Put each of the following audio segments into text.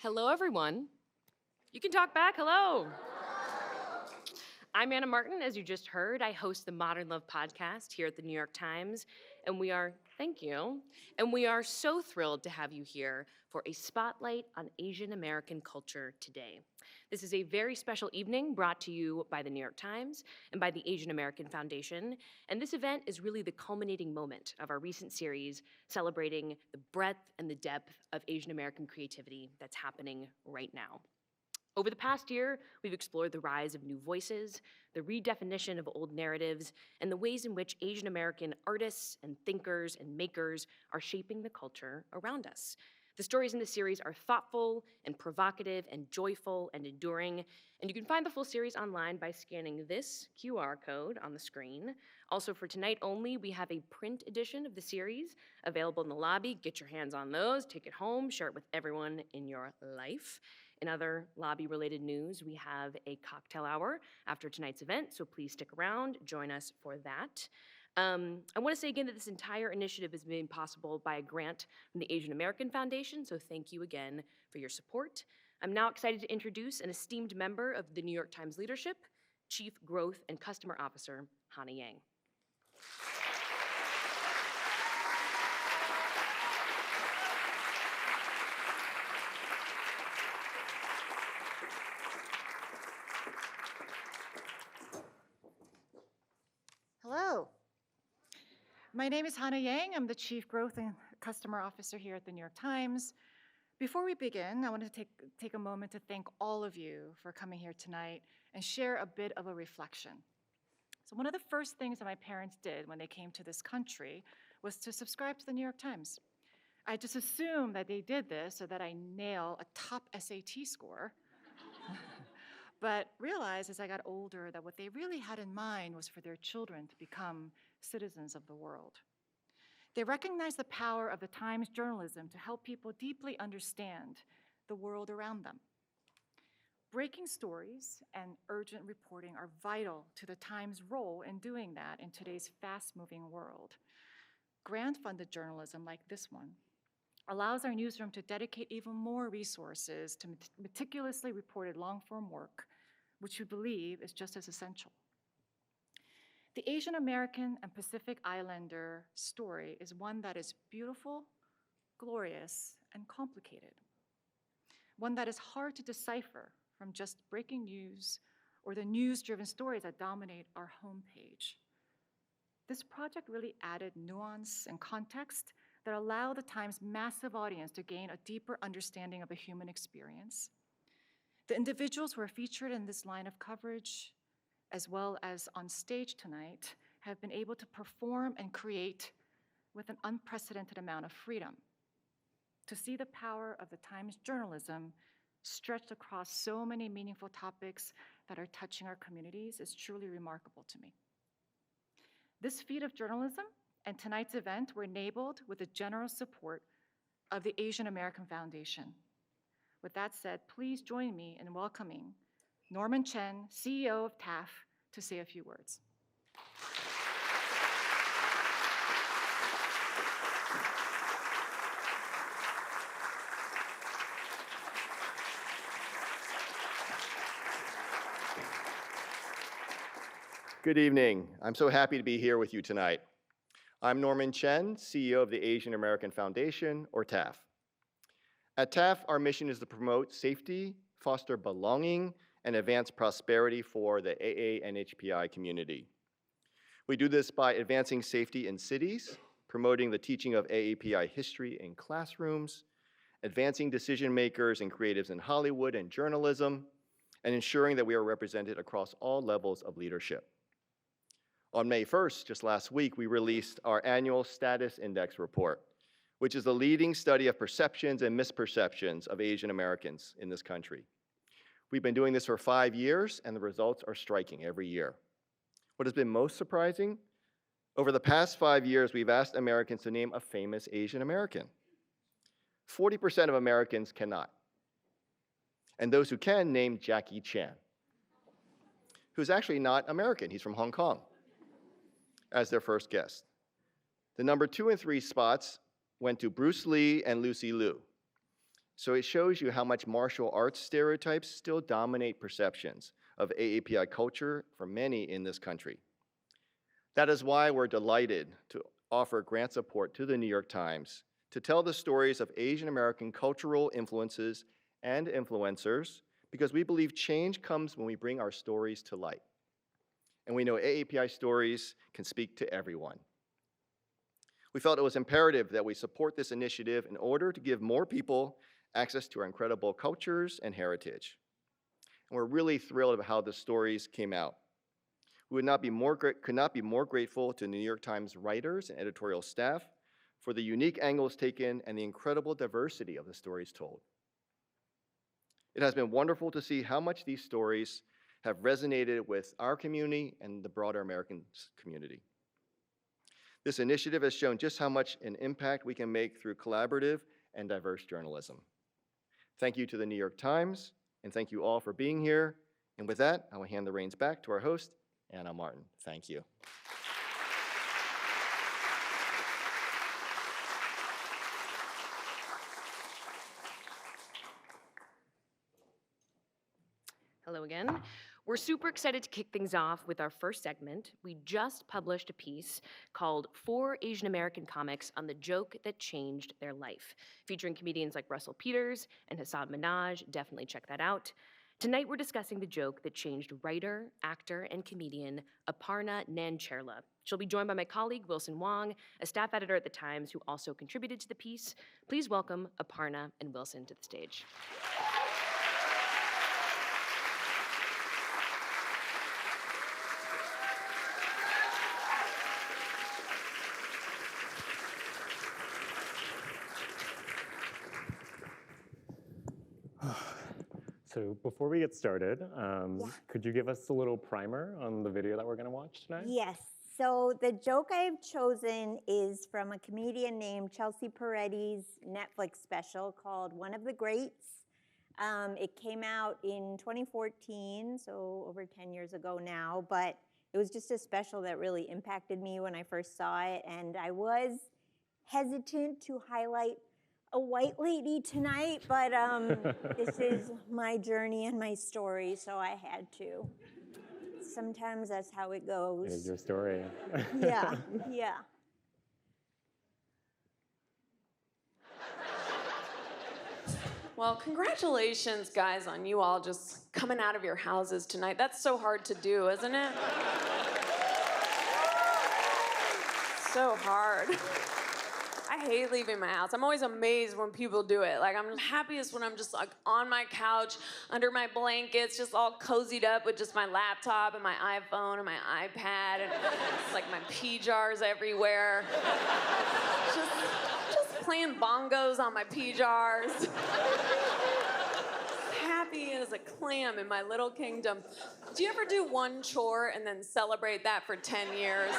Hello, everyone. You can talk back. Hello. I'm Anna Martin. As you just heard, I host the Modern Love podcast here at the New York Times, and thank you, and we are so thrilled to have you here for a spotlight on Asian American culture today. This is a very special evening brought to you by the New York Times and by the Asian American Foundation, and this event is really the culminating moment of our recent series celebrating the breadth and the depth of Asian American creativity that's happening right now. Over the past year, we've explored the rise of new voices, the redefinition of old narratives, and the ways in which Asian American artists and thinkers and makers are shaping the culture around us. The stories in this series are thoughtful and provocative and joyful and enduring, and you can find the full series online by scanning this QR code on the screen. Also, for tonight only, we have a print edition of the series available in the lobby. Get your hands on those, take it home, share it with everyone in your life. In other lobby-related news, we have a cocktail hour after tonight's event, so please stick around, join us for that. I want to say again that this entire initiative is made possible by a grant from the Asian American Foundation, so thank you again for your support. I'm now excited to introduce an esteemed member of the New York Times leadership, Chief Growth and Customer Officer, Hannah Yang. Hello. My name is Hannah Yang. I'm the Chief Growth and Customer Officer here at the New York Times. Before we begin, I want to take a moment to thank all of you for coming here tonight and share a bit of a reflection. So one of the first things that my parents did when they came to this country was to subscribe to the New York Times. I just assumed that they did this so that I nail a top SAT score. But realized as I got older that what they really had in mind was for their children to become citizens of the world. They recognized the power of the Times journalism to help people deeply understand the world around them. Breaking stories and urgent reporting are vital to the Times' role in doing that in today's fast-moving world. Grant-funded journalism like this one allows our newsroom to dedicate even more resources to meticulously reported long-form work, which we believe is just as essential. The Asian American and Pacific Islander story is one that is beautiful, glorious, and complicated. One that is hard to decipher from just breaking news or the news-driven stories that dominate our homepage. This project really added nuance and context that allow the Times' massive audience to gain a deeper understanding of the human experience. The individuals who are featured in this line of coverage, as well as on stage tonight, have been able to perform and create with an unprecedented amount of freedom. To see the power of the Times journalism stretched across so many meaningful topics that are touching our communities is truly remarkable to me. This feat of journalism and tonight's event were enabled with the generous support of the Asian American Foundation. With that said, please join me in welcoming Norman Chen, CEO of TAF, to say a few words. Good evening. I'm so happy to be here with you tonight. I'm Norman Chen, CEO of the Asian American Foundation, or TAF. At TAF, our mission is to promote safety, foster belonging, and advance prosperity for the AA-NHPI community. We do this by advancing safety in cities, promoting the teaching of AAPI history in classrooms, advancing decision makers and creatives in Hollywood and journalism, and ensuring that we are represented across all levels of leadership. On May 1st, just last week, we released our annual Status Index report, which is the leading study of perceptions and misperceptions of Asian Americans in this country. We've been doing this for 5 years, and the results are striking every year. What has been most surprising? Over the past 5 years, we've asked Americans to name a famous Asian American. 40% of Americans cannot. And those who can name Jackie Chan, who's actually not American. He's from Hong Kong, as their first guest. The number 2 and 3 spots went to Bruce Lee and Lucy Liu. So it shows you how much martial arts stereotypes still dominate perceptions of AAPI culture for many in this country. That is why we're delighted to offer grant support to the New York Times to tell the stories of Asian American cultural influences and influencers, because we believe change comes when we bring our stories to light. And we know AAPI stories can speak to everyone. We felt it was imperative that we support this initiative in order to give more people access to our incredible cultures and heritage. And we're really thrilled about how the stories came out. We could not be more grateful to New York Times writers and editorial staff for the unique angles taken and the incredible diversity of the stories told. It has been wonderful to see how much these stories have resonated with our community and the broader American community. This initiative has shown just how much an impact we can make through collaborative and diverse journalism. Thank you to the New York Times, and thank you all for being here. And with that, I will hand the reins back to our host, Anna Martin. Thank you. Hello again. We're super excited to kick things off with our first segment. We just published a piece called 4 Asian American Comics on the Joke That Changed Their Life, featuring comedians like Russell Peters and Hasan Minhaj. Definitely check that out. Tonight we're discussing the joke that changed writer, actor, and comedian Aparna Nancherla. She'll be joined by my colleague Wilson Wong, a staff editor at the Times who also contributed to the piece. Please welcome Aparna and Wilson to the stage. So before we get started, could you give us a little primer on the video that we're going to watch tonight? Yes. So the joke I've chosen is from a comedian named Chelsea Peretti's Netflix special called One of the Greats. It came out in 2014, so over 10 years ago now, but it was just a special that really impacted me when I first saw it, and I was hesitant to highlight a white lady tonight, but this is my journey and my story, so I had to. Sometimes that's how it goes. It is your story. Yeah, yeah. Well, congratulations, guys, on you all just coming out of your houses tonight. That's so hard to do, isn't it? So hard. I hate leaving my house. I'm always amazed when people do it. Like, I'm happiest when I'm just like on my couch, under my blankets, just all cozied up with just my laptop and my iPhone and my iPad, and it's like my pea jars everywhere. Just playing bongos on my pea jars. Happy as a clam in my little kingdom. Do you ever do one chore and then celebrate that for 10 years?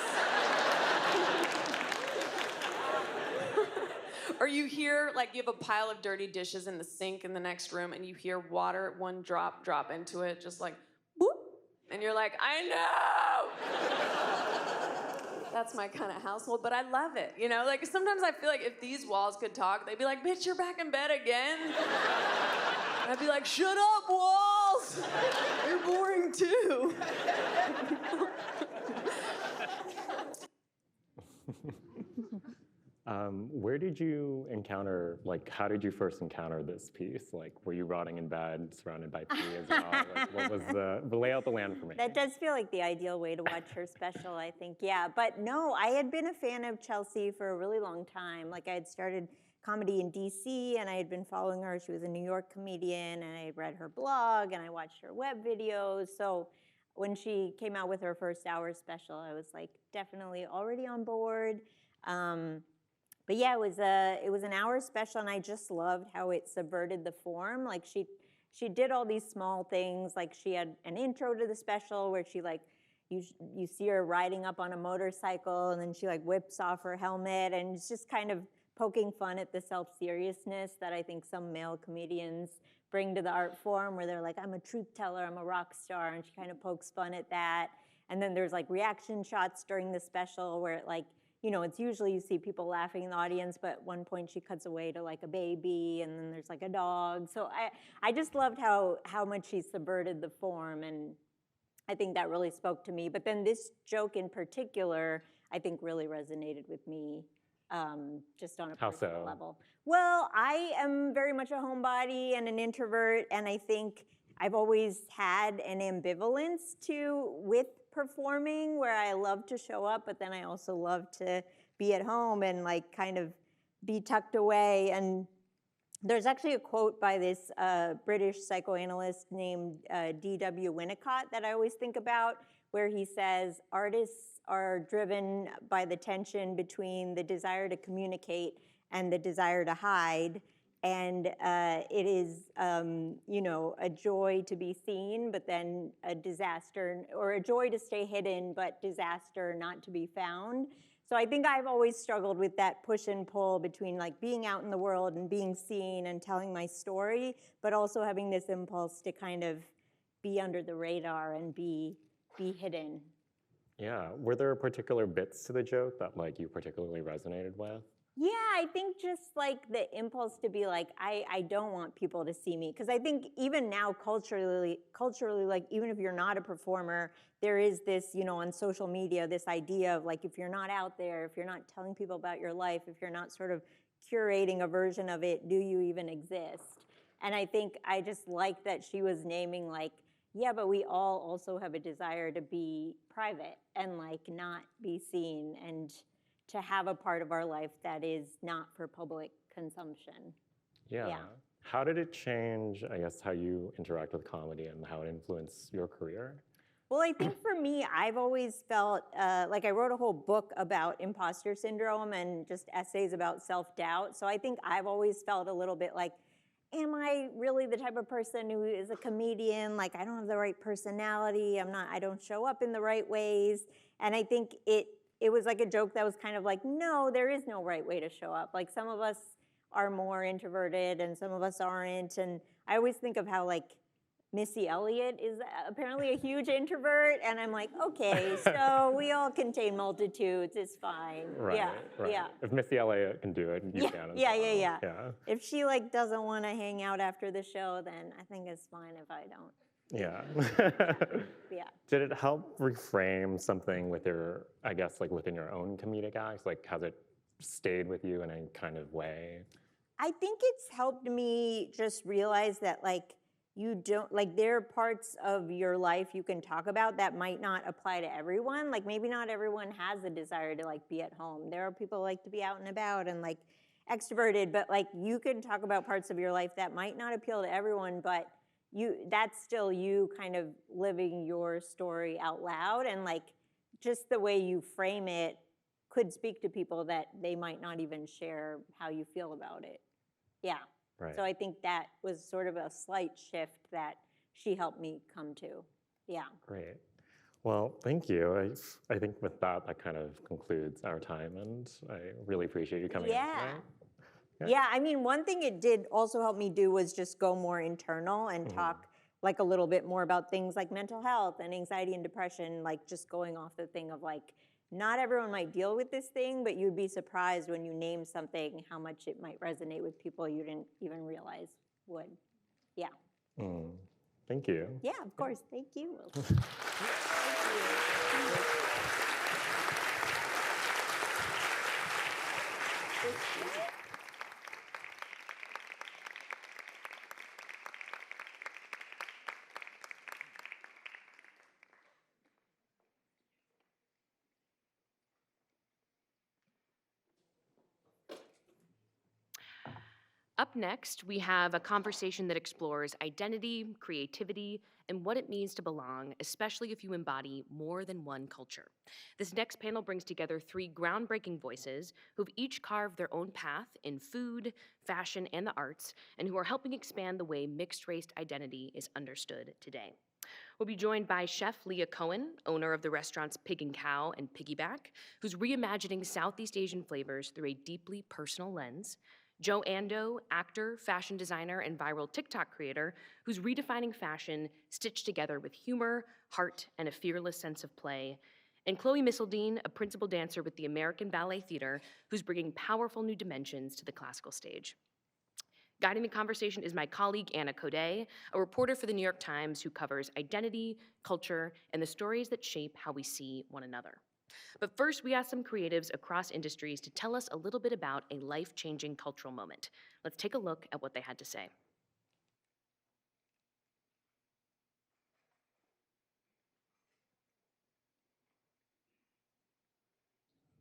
Or you hear, like, you have a pile of dirty dishes in the sink in the next room, and you hear water, one drop into it, just like, boop. And you're like, I know! That's my kind of household, but I love it, you know? Like, sometimes I feel like if these walls could talk, they'd be like, bitch, you're back in bed again? And I'd be like, shut up, walls! You're boring, too. Where did you encounter, like, how did you first encounter this piece? Like, were you rotting in bed, surrounded by pee as well? Like, what was the lay out the land for me? That does feel like the ideal way to watch her special, I think. Yeah, but no, I had been a fan of Chelsea for a really long time. Like, I had started comedy in DC, and I had been following her. She was a New York comedian, and I had read her blog, and I watched her web videos. So when she came out with her first hour special, I was like definitely already on board. But yeah, it was an hour special, and I just loved how it subverted the form. Like, she did all these small things. Like, she had an intro to the special where she, like, you see her riding up on a motorcycle, and then she, like, whips off her helmet, and it's just kind of poking fun at the self-seriousness that I think some male comedians bring to the art form, where they're like, I'm a truth teller, I'm a rock star, and she kind of pokes fun at that. And then there's, like, reaction shots during the special where it, like, you know, it's usually you see people laughing in the audience, but at one point she cuts away to like a baby, and then there's like a dog. So I just loved how much she subverted the form, and I think that really spoke to me. But then this joke in particular, I think really resonated with me, just on a How personal so? level. Well, I am very much a homebody and an introvert, and I think I've always had an ambivalence with performing, where I love to show up, but then I also love to be at home and like kind of be tucked away. And there's actually a quote by this British psychoanalyst named D.W. Winnicott that I always think about, where he says, artists are driven by the tension between the desire to communicate and the desire to hide. And it is, you know, a joy to be seen, but then a disaster, or a joy to stay hidden, but disaster not to be found. So I think I've always struggled with that push and pull between like being out in the world and being seen and telling my story, but also having this impulse to kind of be under the radar and be hidden. Yeah. Were there particular bits to the joke that like you particularly resonated with? Yeah, I think just like the impulse to be like, I don't want people to see me. Because I think even now culturally, like even if you're not a performer, there is this, you know, on social media, this idea of like, if you're not out there, if you're not telling people about your life, if you're not sort of curating a version of it, do you even exist? And I think I just like that she was naming like, yeah, but we all also have a desire to be private and like not be seen, and to have a part of our life that is not for public consumption. Yeah. Yeah. How did it change, I guess, how you interact with comedy and how it influenced your career? Well, I think for me, I've always felt like I wrote a whole book about imposter syndrome and just essays about self-doubt. So I think I've always felt a little bit like, am I really the type of person who is a comedian? Like, I don't have the right personality. I don't show up in the right ways. And I think it was like a joke that was kind of like, no, there is no right way to show up. Like, some of us are more introverted and some of us aren't. And I always think of how like Missy Elliott is apparently a huge introvert, and I'm like, okay, so we all contain multitudes, it's fine. Right, Yeah, right. yeah. If Missy Elliott can do it, you can as Yeah, well. yeah. Yeah. If she like doesn't want to hang out after the show, then I think it's fine if I don't. Yeah. Yeah. Did it help reframe something with your, I guess, like within your own comedic acts? Like, has it stayed with you in a kind of way? I think it's helped me just realize that like you don't, like there are parts of your life you can talk about that might not apply to everyone. Like maybe not everyone has a desire to like be at home. There are people who like to be out and about and like extroverted, but like you can talk about parts of your life that might not appeal to everyone, but that's still you kind of living your story out loud, and like just the way you frame it could speak to people that they might not even share how you feel about it. Yeah. Right. So I think that was sort of a slight shift that she helped me come to. Yeah. Great. Well, thank you. I think with that, that kind of concludes our time, and I really appreciate you coming in tonight. Yeah, I mean, one thing it did also help me do was just go more internal and talk like a little bit more about things like mental health and anxiety and depression, like just going off the thing of like, not everyone might deal with this thing, but you'd be surprised when you name something how much it might resonate with people you didn't even realize would. Yeah. Thank you. Yeah, of course. Thank you. Up next, we have a conversation that explores identity, creativity, and what it means to belong, especially if you embody more than one culture. This next panel brings together three groundbreaking voices who've each carved their own path in food, fashion, and the arts, and who are helping expand the way mixed-race identity is understood today. We'll be joined by Chef Leah Cohen, owner of the restaurants Pig and Cow and Piggyback, who's reimagining Southeast Asian flavors through a deeply personal lens. Joe Ando, actor, fashion designer, and viral TikTok creator, who's redefining fashion stitched together with humor, heart, and a fearless sense of play. and Chloe Misseldine, a principal dancer with the American Ballet Theater, who's bringing powerful new dimensions to the classical stage. Guiding the conversation is my colleague, Anna Kode, a reporter for the New York Times who covers identity, culture, and the stories that shape how we see one another. But first, we asked some creatives across industries to tell us a little bit about a life-changing cultural moment. Let's take a look at what they had to say.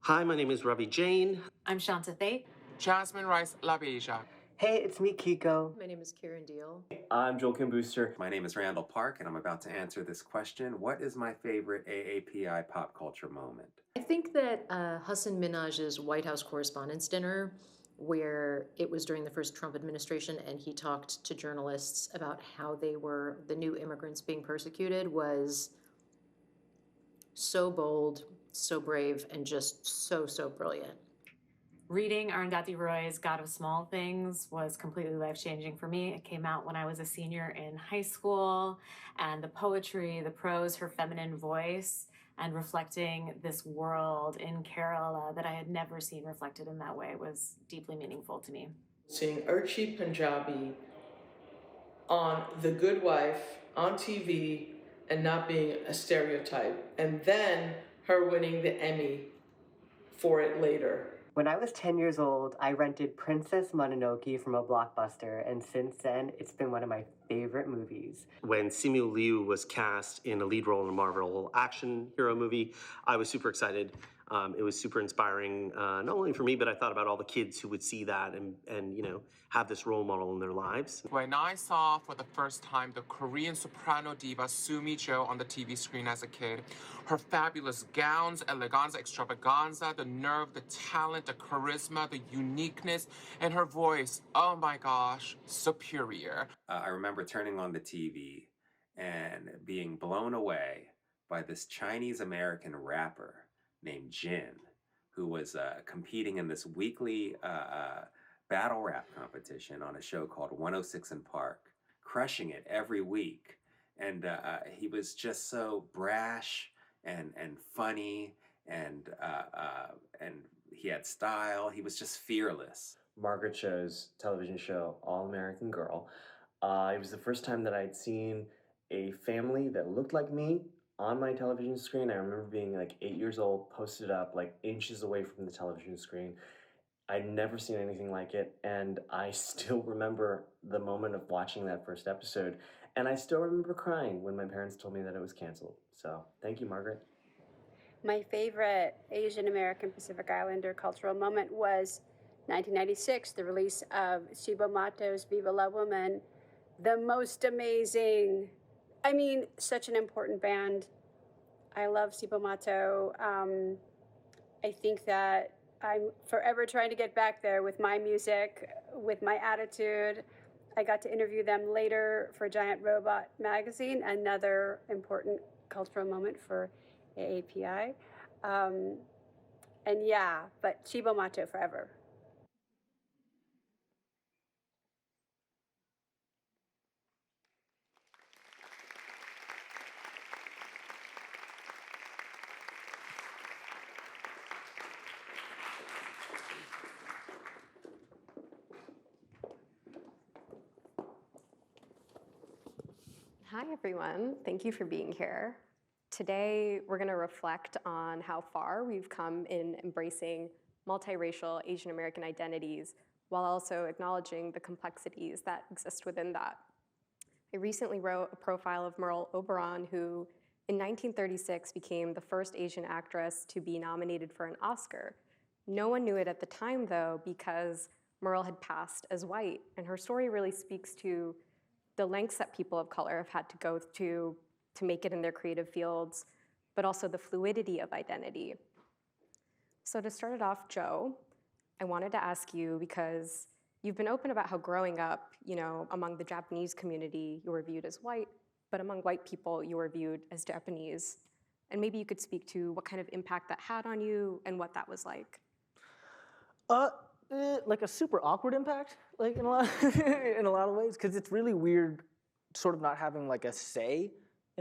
Hi, my name is Ravi Jain. I'm Shanta Thay. Jasmine Rice LaBeija. Hey, it's me, Kiko. My name is Kieran Deal. I'm Joel Kim Booster. My name is Randall Park, and I'm about to answer this question. What is my favorite AAPI pop culture moment? I think that Hassan Minhaj's White House Correspondents' Dinner, where it was during the first Trump administration and he talked to journalists about how they were the new immigrants being persecuted, was so bold, so brave, and just so brilliant. Reading Arundhati Roy's God of Small Things was completely life-changing for me. It came out when I was a senior in high school, and the poetry, the prose, her feminine voice, and reflecting this world in Kerala that I had never seen reflected in that way was deeply meaningful to me. Seeing Urchi Punjabi on The Good Wife on TV and not being a stereotype, and then her winning the Emmy for it later. When I was 10 years old, I rented Princess Mononoke from a Blockbuster, and since then, it's been one of my favorite movies. When Simu Liu was cast in a lead role in a Marvel action hero movie, I was super excited. It was super inspiring, not only for me, but I thought about all the kids who would see that and you know, have this role model in their lives. When I saw for the first time the Korean soprano diva Sumi Jo on the TV screen as a kid, her fabulous gowns, eleganza, extravaganza, the nerve, the talent, the charisma, the uniqueness, and her voice, oh my gosh, superior. I remember turning on the TV and being blown away by this Chinese-American rapper named Jin, who was competing in this weekly battle rap competition on a show called 106 in Park, crushing it every week. And he was just so brash and funny, and he had style. He was just fearless. Margaret Cho's television show, All American Girl. It was the first time that I'd seen a family that looked like me on my television screen. I remember being like 8 years old, posted up like inches away from the television screen. I'd never seen anything like it, and I still remember the moment of watching that first episode, and I still remember crying when my parents told me that it was canceled. So thank you, Margaret. My favorite Asian American Pacific Islander cultural moment was 1996, the release of Cibo Matto's Viva La Woman, the most amazing, I mean, such an important band. I love Cibo Matto. I think that I'm forever trying to get back there with my music, with my attitude. I got to interview them later for Giant Robot magazine, another important cultural moment for AAPI. And yeah, but Cibo Matto forever. Hi, everyone. Thank you for being here. Today, we're going to reflect on how far we've come in embracing multiracial Asian American identities while also acknowledging the complexities that exist within that. I recently wrote a profile of Merle Oberon, who in 1936 became the first Asian actress to be nominated for an Oscar. No one knew it at the time, though, because Merle had passed as white, and her story really speaks to the lengths that people of color have had to go to make it in their creative fields, but also the fluidity of identity. So to start it off, Joe, I wanted to ask you, because you've been open about how growing up, you know, among the Japanese community, you were viewed as white, but among white people, you were viewed as Japanese. And maybe you could speak to what kind of impact that had on you and what that was like. Like a super awkward impact, like in a lot, in a lot of ways, because it's really weird sort of not having like a say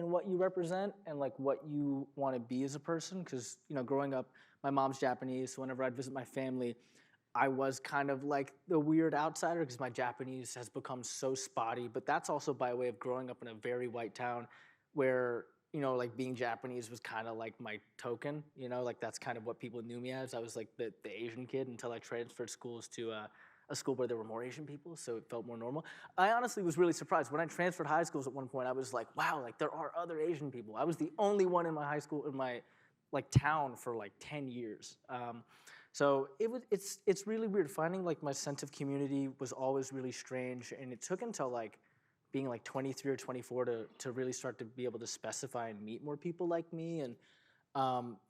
in what you represent and like what you want to be as a person. Because growing up, my mom's Japanese, so whenever I'd visit my family, I was kind of like the weird outsider because my Japanese has become so spotty. But that's also by way of growing up in a very white town where, like being Japanese was kind of like my token, like that's kind of what people knew me as. I was like the Asian kid until I transferred schools to a school where there were more Asian people, so it felt more normal. I honestly was really surprised. When I transferred high schools at one point, I was like, wow, like there are other Asian people. I was the only one in my high school, in my like town for like 10 years. So it's really weird. Finding like my sense of community was always really strange, and it took until like being like 23 or 24 to really start to be able to specify and meet more people like me and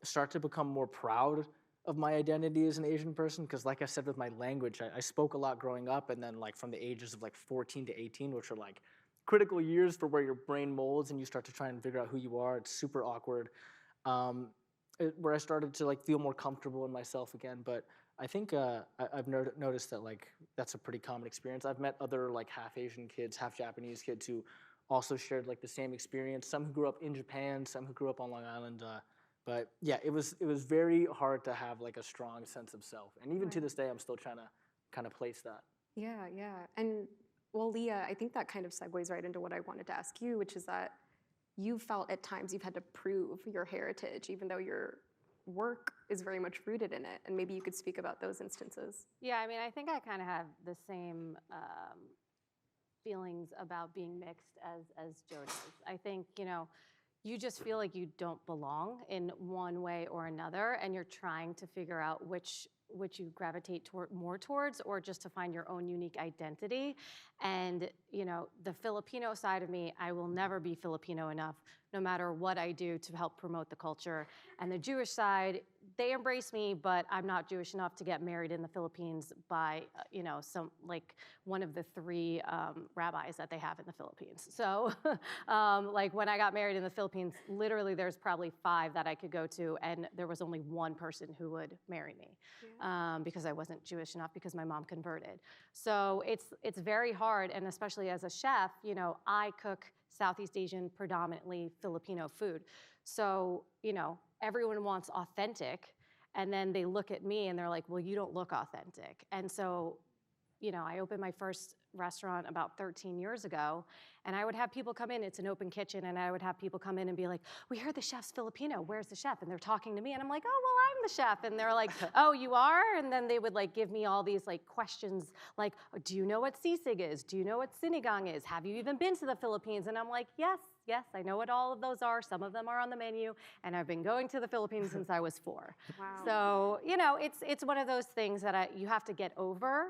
start to become more proud of my identity as an Asian person. Because like I said with my language, I spoke a lot growing up, and then like from the ages of like 14 to 18, which are like critical years for where your brain molds and you start to try and figure out who you are. It's super awkward. Where I started to like feel more comfortable in myself again. But I think I've noticed that like that's a pretty common experience. I've met other like half Asian kids, half Japanese kids who also shared like the same experience. Some who grew up in Japan, some who grew up on Long Island. But yeah, it was very hard to have like a strong sense of self. And even to this day, I'm still trying to kind of place that. Yeah, yeah. And well, Leah, I think that kind of segues right into what I wanted to ask you, which is that you felt at times you've had to prove your heritage, even though your work is very much rooted in it. And maybe you could speak about those instances. Yeah, I mean, I think I kind of have the same feelings about being mixed as Joe does. I think, you just feel like you don't belong in one way or another, and you're trying to figure out which you gravitate more towards, or just to find your own unique identity. And the Filipino side of me, I will never be Filipino enough, no matter what I do to help promote the culture. And the Jewish side, they embrace me, but I'm not Jewish enough to get married in the Philippines by some like one of the 3 rabbis that they have in the Philippines. So like when I got married in the Philippines, literally there's probably 5 that I could go to, and there was only 1 person who would marry me. Because I wasn't Jewish enough, because my mom converted. So it's very hard, and especially as a chef, I cook Southeast Asian, predominantly Filipino food. So, everyone wants authentic, and then they look at me and they're like, well, you don't look authentic. And so, I opened my first restaurant about 13 years ago, and I would have people come in, it's an open kitchen, and I would have people come in and be like, we heard the chef's Filipino, where's the chef? And they're talking to me, and I'm like, oh, well, I'm the chef. And they're like, oh, you are? And then they would like give me all these like questions, like, do you know what sisig is? Do you know what sinigang is? Have you even been to the Philippines? And I'm like, yes, I know what all of those are. Some of them are on the menu, and I've been going to the Philippines since I was 4. Wow. So, it's one of those things that you have to get over.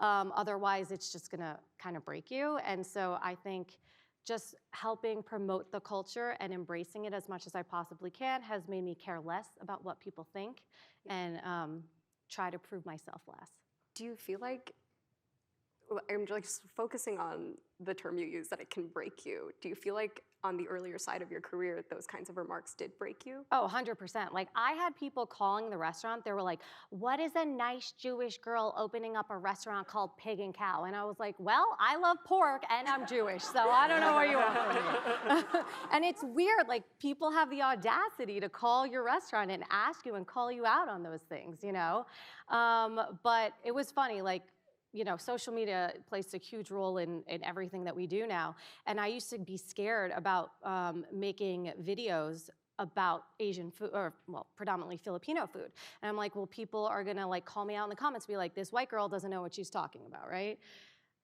Otherwise, it's just gonna kind of break you. And so I think just helping promote the culture and embracing it as much as I possibly can has made me care less about what people think and try to prove myself less. Do you feel like, I'm just focusing on the term you use, that it can break you. Do you feel like on the earlier side of your career, those kinds of remarks did break you? Oh, 100%. Like, I had people calling the restaurant. They were like, what is a nice Jewish girl opening up a restaurant called Pig and Cow? And I was like, well, I love pork and I'm Jewish, so I don't know what you want from me. And it's weird. Like, people have the audacity to call your restaurant and ask you and call you out on those things, But it was funny. Like, social media plays a huge role in everything that we do now. And I used to be scared about making videos about Asian food, or well, predominantly Filipino food. And I'm like, well, people are gonna like call me out in the comments, be like, this white girl doesn't know what she's talking about, right?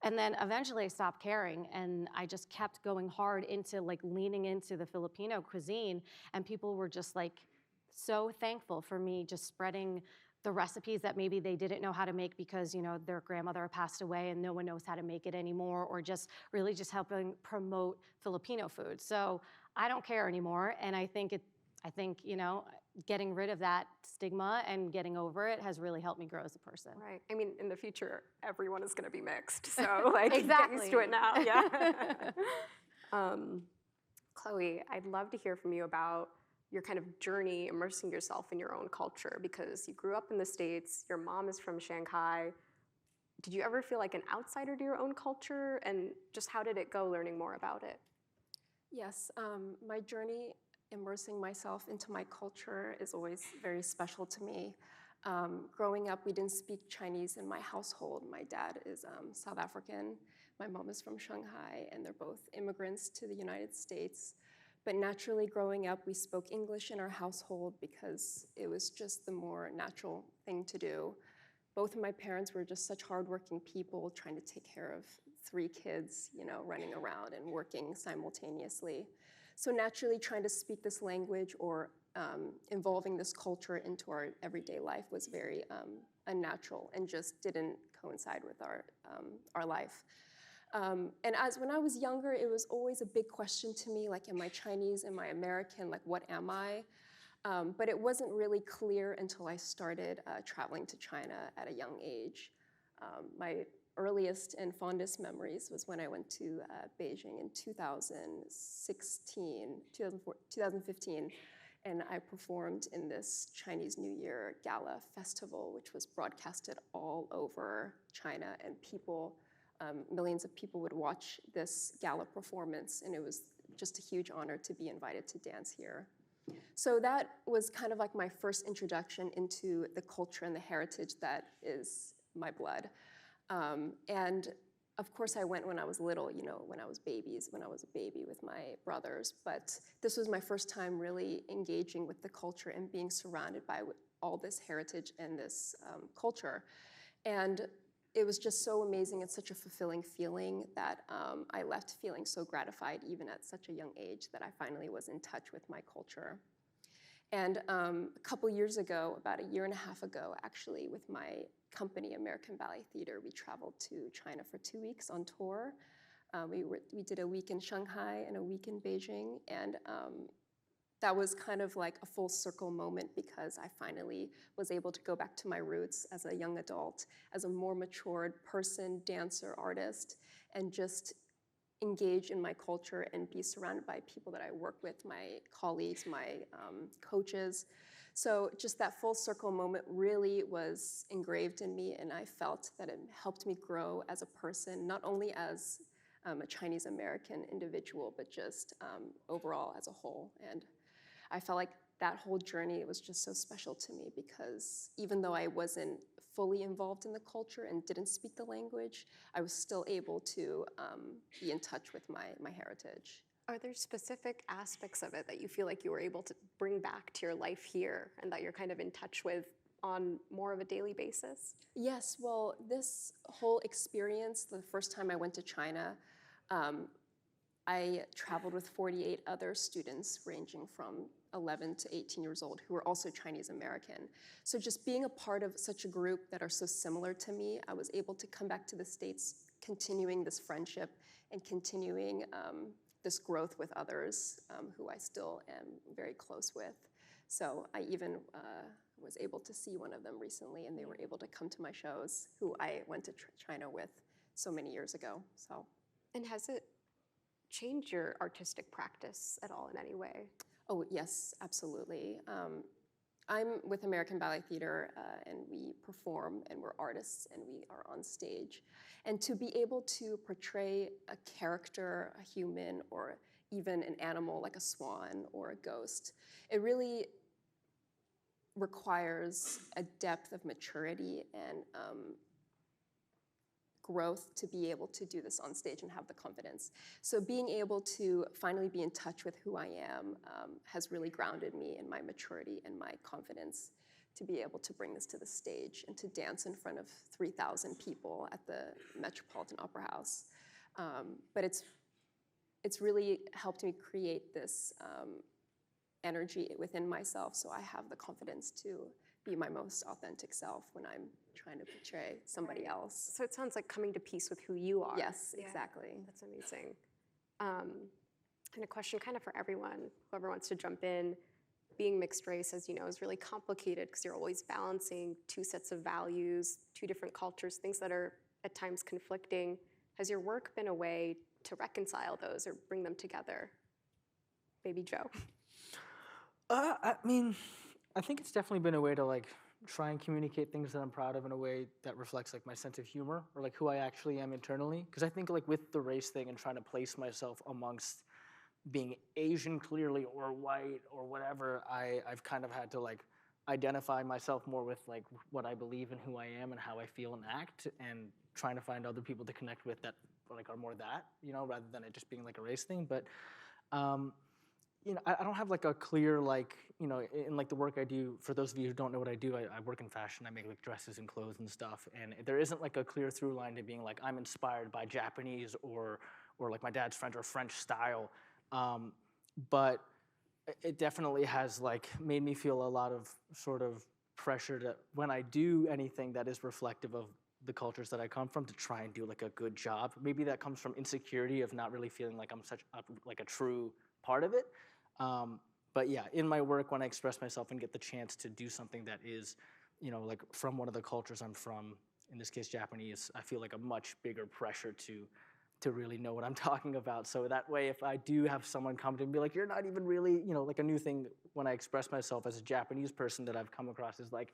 And then eventually I stopped caring, and I just kept going hard into like leaning into the Filipino cuisine, and people were just like so thankful for me just spreading the recipes that maybe they didn't know how to make because, their grandmother passed away and no one knows how to make it anymore, or just really just helping promote Filipino food. So I don't care anymore, and I think getting rid of that stigma and getting over it has really helped me grow as a person. Right. I mean, in the future, everyone is going to be mixed, so like exactly. Get used to it now. Yeah. Chloe, I'd love to hear from you about your kind of journey immersing yourself in your own culture, because you grew up in the States, your mom is from Shanghai. Did you ever feel like an outsider to your own culture? And just how did it go learning more about it? Yes, my journey immersing myself into my culture is always very special to me. Growing up, we didn't speak Chinese in my household. My dad is South African, my mom is from Shanghai, and they're both immigrants to the United States. But naturally, growing up, we spoke English in our household because it was just the more natural thing to do. Both of my parents were just such hardworking people trying to take care of 3 kids, you know, running around and working simultaneously. So naturally, trying to speak this language or involving this culture into our everyday life was very unnatural and just didn't coincide with our life. And when I was younger, it was always a big question to me, like, am I Chinese, am I American, like, what am I? But it wasn't really clear until I started traveling to China at a young age. My earliest and fondest memories was when I went to Beijing in 2015, and I performed in this Chinese New Year gala festival, which was broadcasted all over China, and millions of people would watch this gala performance, and it was just a huge honor to be invited to dance here. So that was kind of like my first introduction into the culture and the heritage that is my blood. And of course I went when I was little, you know, when I was a baby with my brothers, but this was my first time really engaging with the culture and being surrounded by all this heritage and this culture. And it was just so amazing and such a fulfilling feeling that I left feeling so gratified even at such a young age that I finally was in touch with my culture. And a couple years ago, about a year and a half ago, actually, with my company, American Ballet Theater, we traveled to China for 2 weeks on tour. We did a week in Shanghai and a week in Beijing, and that was kind of like a full circle moment because I finally was able to go back to my roots as a young adult, as a more matured person, dancer, artist, and just engage in my culture and be surrounded by people that I work with, my colleagues, my coaches. So just that full circle moment really was engraved in me, and I felt that it helped me grow as a person, not only as a Chinese American individual, but just overall as a whole. And I felt like that whole journey was just so special to me because even though I wasn't fully involved in the culture and didn't speak the language, I was still able to be in touch with my heritage. Are there specific aspects of it that you feel like you were able to bring back to your life here and that you're kind of in touch with on more of a daily basis? Yes, well, this whole experience, the first time I went to China, I traveled with 48 other students ranging from 11 to 18 years old who were also Chinese American. So just being a part of such a group that are so similar to me, I was able to come back to the States continuing this friendship and continuing this growth with others who I still am very close with. So I even was able to see one of them recently, and they were able to come to my shows, who I went to China with so many years ago. So, and has it changed your artistic practice at all in any way? Oh, yes, absolutely. I'm with American Ballet Theater, and we perform, and we're artists, and we are on stage. And to be able to portray a character, a human, or even an animal like a swan or a ghost, it really requires a depth of maturity and growth to be able to do this on stage and have the confidence. So being able to finally be in touch with who I am has really grounded me in my maturity and my confidence to be able to bring this to the stage and to dance in front of 3,000 people at the Metropolitan Opera House. But it's really helped me create this energy within myself, so I have the confidence to be my most authentic self when I'm trying to portray somebody else. So it sounds like coming to peace with who you are. Yes, exactly. That's amazing. And a question kind of for everyone, whoever wants to jump in. Being mixed race, as you know, is really complicated because you're always balancing 2 sets of values, 2 different cultures, things that are at times conflicting. Has your work been a way to reconcile those or bring them together? Maybe Joe. I mean, I think it's definitely been a way to like try and communicate things that I'm proud of in a way that reflects like my sense of humor or like who I actually am internally. Because I think like with the race thing and trying to place myself amongst being Asian clearly or white or whatever, I've kind of had to like identify myself more with like what I believe and who I am and how I feel and act, and trying to find other people to connect with that like are more that, you know, rather than it just being like a race thing. But you know, I don't have like a clear like, you know, in like the work I do, for those of you who don't know what I do, I work in fashion. I make like dresses and clothes and stuff, and there isn't like a clear through line to being like I'm inspired by Japanese or like my dad's French or French style. But it definitely has like made me feel a lot of sort of pressure to, when I do anything that is reflective of the cultures that I come from, to try and do like a good job. Maybe that comes from insecurity of not really feeling like I'm such like a true part of it. But yeah, in my work, when I express myself and get the chance to do something that is, you know, like from one of the cultures I'm from, in this case Japanese, I feel like a much bigger pressure to really know what I'm talking about. So that way, if I do have someone come to me and be like, you're not even really, you know, like a new thing when I express myself as a Japanese person that I've come across is like,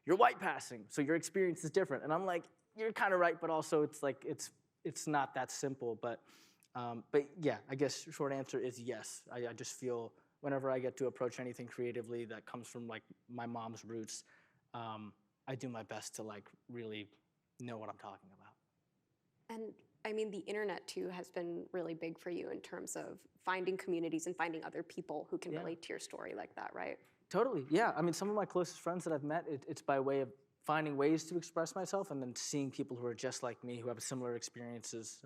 you're white passing, so your experience is different. And I'm like, you're kind of right, but also it's like, it's not that simple. But yeah, I guess short answer is yes. I just feel whenever I get to approach anything creatively that comes from like my mom's roots, I do my best to like really know what I'm talking about. And I mean, the internet too has been really big for you in terms of finding communities and finding other people who can relate to your story like that, right? Totally, yeah. I mean, some of my closest friends that I've met, it's by way of finding ways to express myself and then seeing people who are just like me, who have similar experiences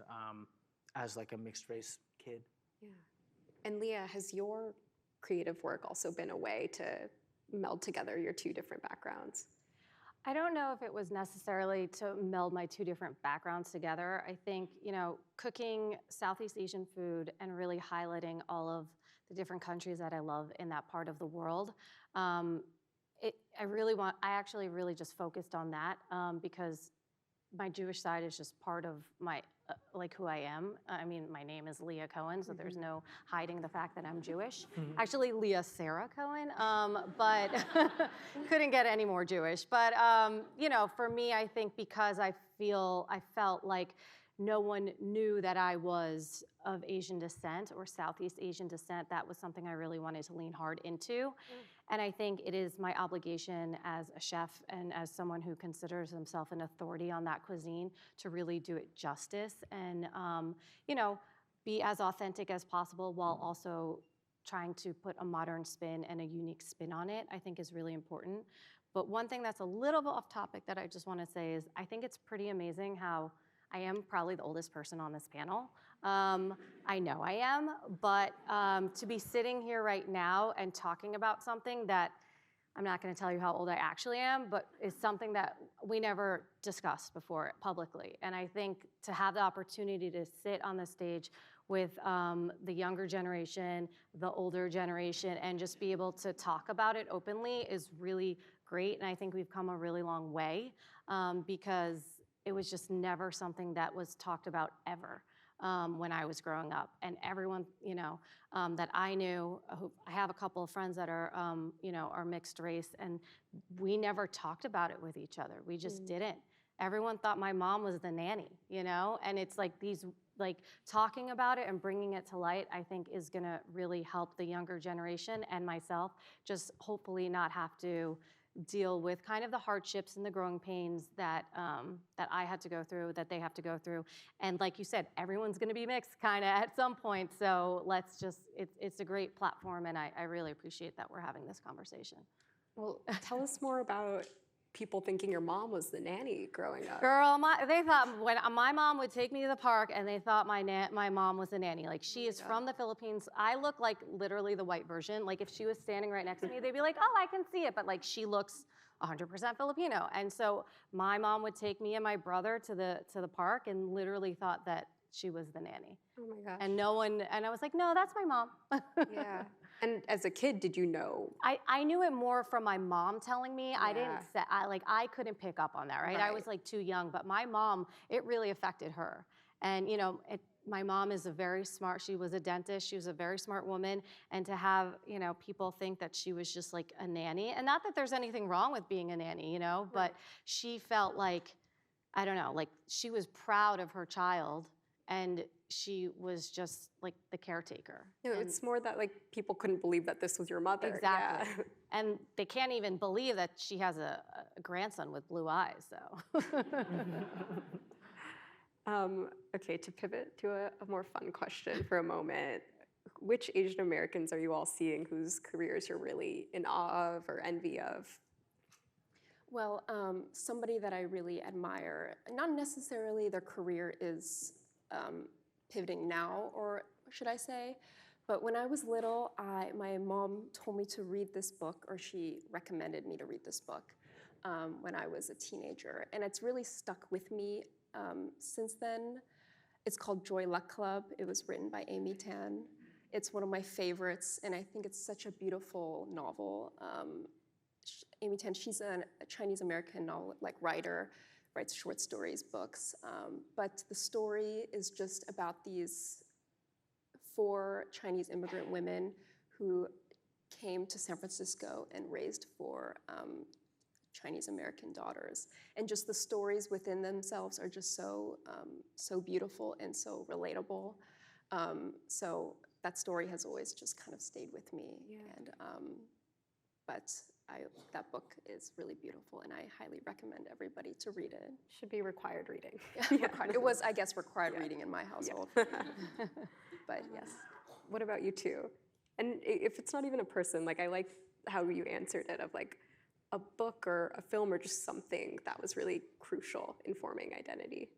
as like a mixed race kid. Yeah. And Leah, has your creative work also been a way to meld together your two different backgrounds? I don't know if it was necessarily to meld my two different backgrounds together. I think, you know, cooking Southeast Asian food and really highlighting all of the different countries that I love in that part of the world, I actually really just focused on that because my Jewish side is just part of my, like who I am. I mean, my name is Leah Cohen, so there's no hiding the fact that I'm Jewish. Actually, Leah Sarah Cohen, but couldn't get any more Jewish. But, you know, for me, I think because I felt like no one knew that I was of Asian descent or Southeast Asian descent, that was something I really wanted to lean hard into. And I think it is my obligation as a chef and as someone who considers himself an authority on that cuisine to really do it justice and, you know, be as authentic as possible while also trying to put a modern spin and a unique spin on it, I think is really important. But one thing that's a little bit off topic that I just want to say is I think it's pretty amazing how I am probably the oldest person on this panel. I know I am, but to be sitting here right now and talking about something that I'm not going to tell you how old I actually am, but is something that we never discussed before publicly. And I think to have the opportunity to sit on the stage with the younger generation, the older generation, and just be able to talk about it openly is really great. And I think we've come a really long way because it was just never something that was talked about ever when I was growing up. And everyone, you know, that I knew, I have a couple of friends that are, you know, are mixed race, and we never talked about it with each other. We just didn't. Everyone thought my mom was the nanny, you know? And it's like these, like talking about it and bringing it to light, I think is gonna really help the younger generation and myself just hopefully not have to deal with kind of the hardships and the growing pains that that I had to go through, that they have to go through. And like you said, everyone's gonna be mixed kind of at some point. So let's just, it's a great platform, and I really appreciate that we're having this conversation. Well, tell us more about people thinking your mom was the nanny growing up. Girl, they thought when my mom would take me to the park, and they thought my mom was a nanny. Like, she is from the Philippines. I look like literally the white version. Like, if she was standing right next to me, they'd be like, oh, I can see it. But like, she looks 100% Filipino. And so my mom would take me and my brother to the park and literally thought that she was the nanny. Oh my gosh. And I was like, no, that's my mom. Yeah. And as a kid, did you know? I knew it more from my mom telling me. I didn't say, I couldn't pick up on that, right? I was like too young, but my mom, it really affected her. And you know, my mom is she was a dentist, she was a very smart woman, and to have, you know, people think that she was just like a nanny, and not that there's anything wrong with being a nanny, you know, but she felt like, I don't know, like she was proud of her child, and she was just like the caretaker. No, it's more that like people couldn't believe that this was your mother. Exactly. Yeah. And they can't even believe that she has a grandson with blue eyes, so. Okay, to pivot to a more fun question for a moment, which Asian Americans are you all seeing whose careers you're really in awe of or envy of? Well, somebody that I really admire, not necessarily their career is pivoting now, or should I say, but when I was little, my mom told me to read this book, or she recommended me to read this book when I was a teenager, and it's really stuck with me since then. It's called Joy Luck Club. It was written by Amy Tan. It's one of my favorites, and I think it's such a beautiful novel. Amy Tan, she's a Chinese-American novel, like writer, writes short stories, books, but the story is just about these 4 Chinese immigrant women who came to San Francisco and raised 4 Chinese-American daughters. And just the stories within themselves are just so, so beautiful and so relatable. So that story has always just kind of stayed with me. Yeah. And, but that book is really beautiful, and I highly recommend everybody to read it. Should be required reading. It was, I guess, required reading in my household. But yes. What about you two? And if it's not even a person, like I like how you answered it of like a book or a film or just something that was really crucial in forming identity.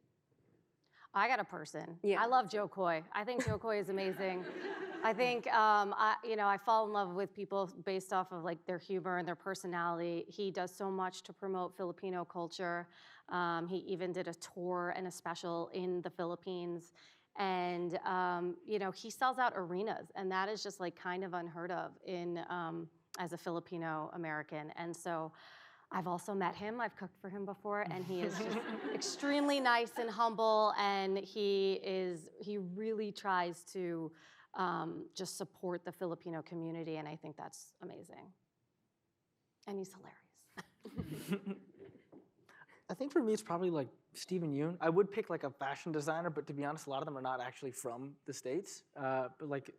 I got a person. Yeah. I love Joe Coy. I think Joe Coy is amazing. I think I fall in love with people based off of like their humor and their personality. He does so much to promote Filipino culture. He even did a tour and a special in the Philippines. And he sells out arenas, and that is just like kind of unheard of in as a Filipino American. And so I've also met him. I've cooked for him before, and he is just extremely nice and humble, and he really tries to just support the Filipino community, and I think that's amazing. And he's hilarious. I think for me, it's probably like Stephen Yoon. I would pick like a fashion designer, but to be honest, a lot of them are not actually from the States. But like,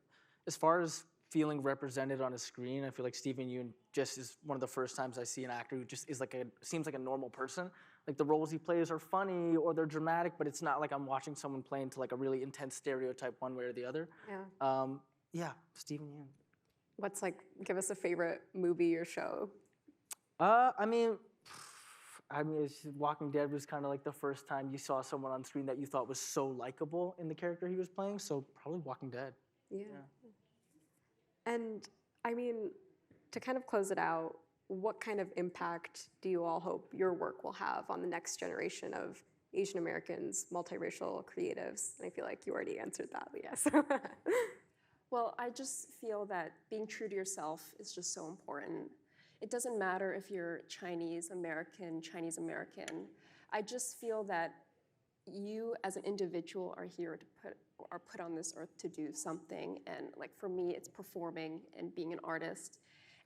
as far as feeling represented on a screen, I feel like Stephen Yoon just is one of the first times I see an actor who just is like seems like a normal person. Like the roles he plays are funny or they're dramatic, but it's not like I'm watching someone play into like a really intense stereotype one way or the other. Yeah. Stephen Yoon. What's like, give us a favorite movie or show. I mean, Walking Dead was kind of like the first time you saw someone on screen that you thought was so likable in the character he was playing, so probably Walking Dead. Yeah. And I mean, to kind of close it out, what kind of impact do you all hope your work will have on the next generation of Asian Americans, multiracial creatives? And I feel like you already answered that, but yes. Well, I just feel that being true to yourself is just so important. It doesn't matter if you're Chinese American. I just feel that you as an individual are here to put on this earth to do something. And like for me, it's performing and being an artist.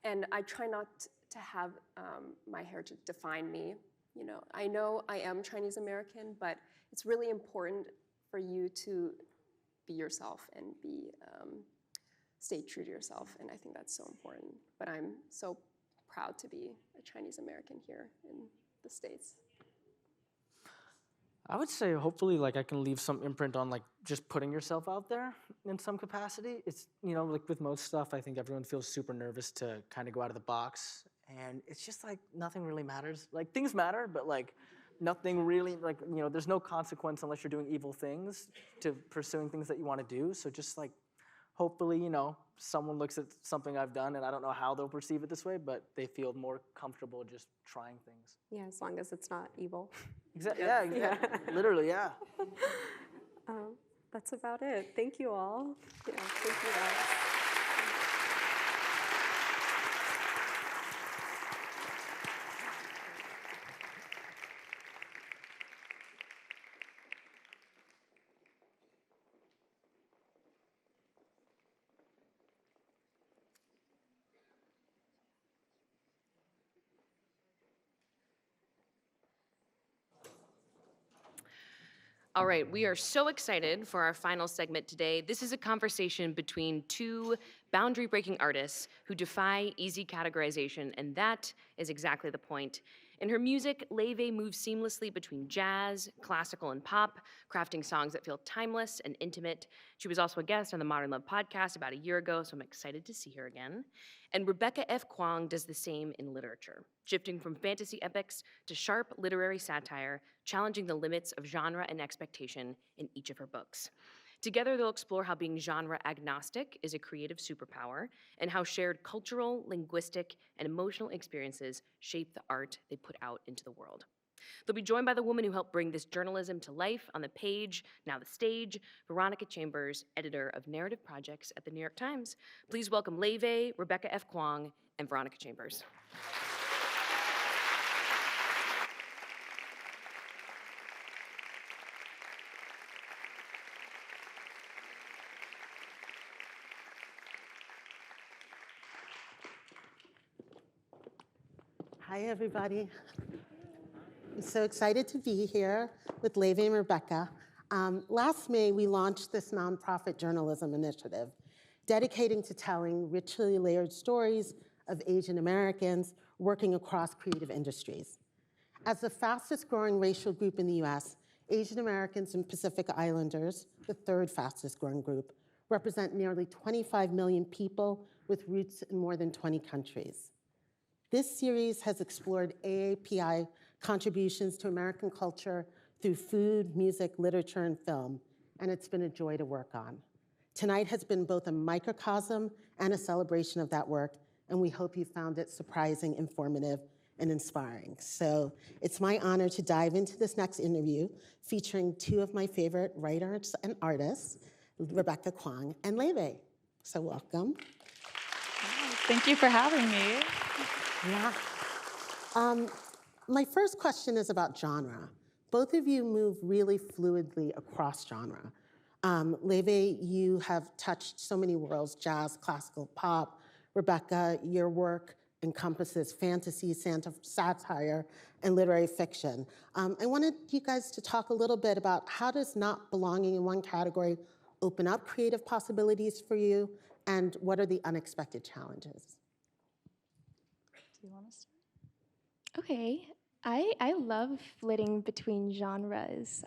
And I try not to have my heritage define me. I know I am Chinese American, but it's really important for you to be yourself and stay true to yourself. And I think that's so important. But I'm so proud to be a Chinese American here in the States. I would say hopefully like I can leave some imprint on like just putting yourself out there in some capacity. It's, like with most stuff, I think everyone feels super nervous to kind of go out of the box. And it's just like nothing really matters. Like things matter, but like nothing really, like, there's no consequence unless you're doing evil things to pursuing things that you want to do. So just like hopefully, someone looks at something I've done and I don't know how they'll perceive it this way, but they feel more comfortable just trying things. Yeah, as long as it's not evil. Exactly. Yeah. Literally, yeah. That's about it. Thank you all. Yeah, thank you guys. All right, we are so excited for our final segment today. This is a conversation between two boundary-breaking artists who defy easy categorization, and that is exactly the point. In her music, Laufey moves seamlessly between jazz, classical, and pop, crafting songs that feel timeless and intimate. She was also a guest on the Modern Love podcast about a year ago, so I'm excited to see her again. And Rebecca F. Kuang does the same in literature, shifting from fantasy epics to sharp literary satire, challenging the limits of genre and expectation in each of her books. Together, they'll explore how being genre agnostic is a creative superpower and how shared cultural, linguistic, and emotional experiences shape the art they put out into the world. They'll be joined by the woman who helped bring this journalism to life on the page, now the stage, Veronica Chambers, editor of narrative projects at the New York Times. Please welcome Laufey, Rebecca F. Kuang, and Veronica Chambers. Hi, everybody. I'm so excited to be here with Laufey and Rebecca. Last May, we launched this nonprofit journalism initiative dedicating to telling richly layered stories of Asian Americans working across creative industries. As the fastest growing racial group in the US, Asian Americans and Pacific Islanders, the third fastest growing group, represent nearly 25 million people with roots in more than 20 countries. This series has explored AAPI contributions to American culture through food, music, literature, and film, and it's been a joy to work on. Tonight has been both a microcosm and a celebration of that work, and we hope you found it surprising, informative, and inspiring. So it's my honor to dive into this next interview featuring two of my favorite writers and artists, Rebecca Kuang and Laufey. So welcome. Thank you for having me. Yeah. My first question is about genre. Both of you move really fluidly across genre. Laufey, you have touched so many worlds, jazz, classical, pop. Rebecca, your work encompasses fantasy, satire, and literary fiction. I wanted you guys to talk a little bit about how does not belonging in one category open up creative possibilities for you, and what are the unexpected challenges? Do you want to start? Okay. I love flitting between genres.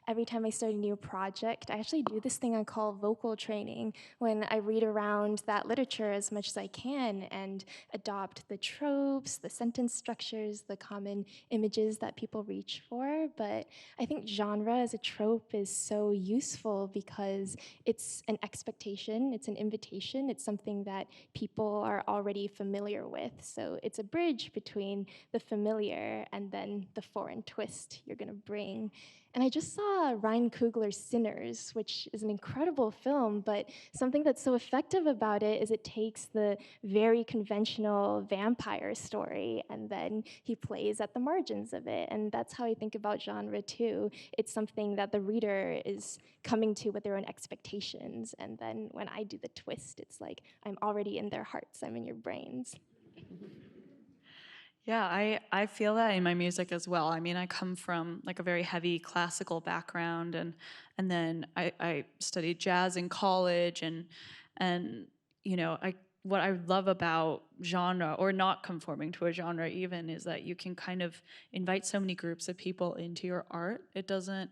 Every time I start a new project, I actually do this thing I call vocal training, when I read around that literature as much as I can and adopt the tropes, the sentence structures, the common images that people reach for. But I think genre as a trope is so useful because it's an expectation, it's an invitation, it's something that people are already familiar with. So it's a bridge between the familiar and then the foreign twist you're gonna bring. And I just saw Ryan Coogler's Sinners, which is an incredible film, but something that's so effective about it is it takes the very conventional vampire story and then he plays at the margins of it. And that's how I think about genre too. It's something that the reader is coming to with their own expectations. And then when I do the twist, it's like I'm already in their hearts, I'm in your brains. Yeah, I feel that in my music as well. I mean, I come from like a very heavy classical background, and then I studied jazz in college, and you know, what I love about genre, or not conforming to a genre even, is that you can kind of invite so many groups of people into your art. It doesn't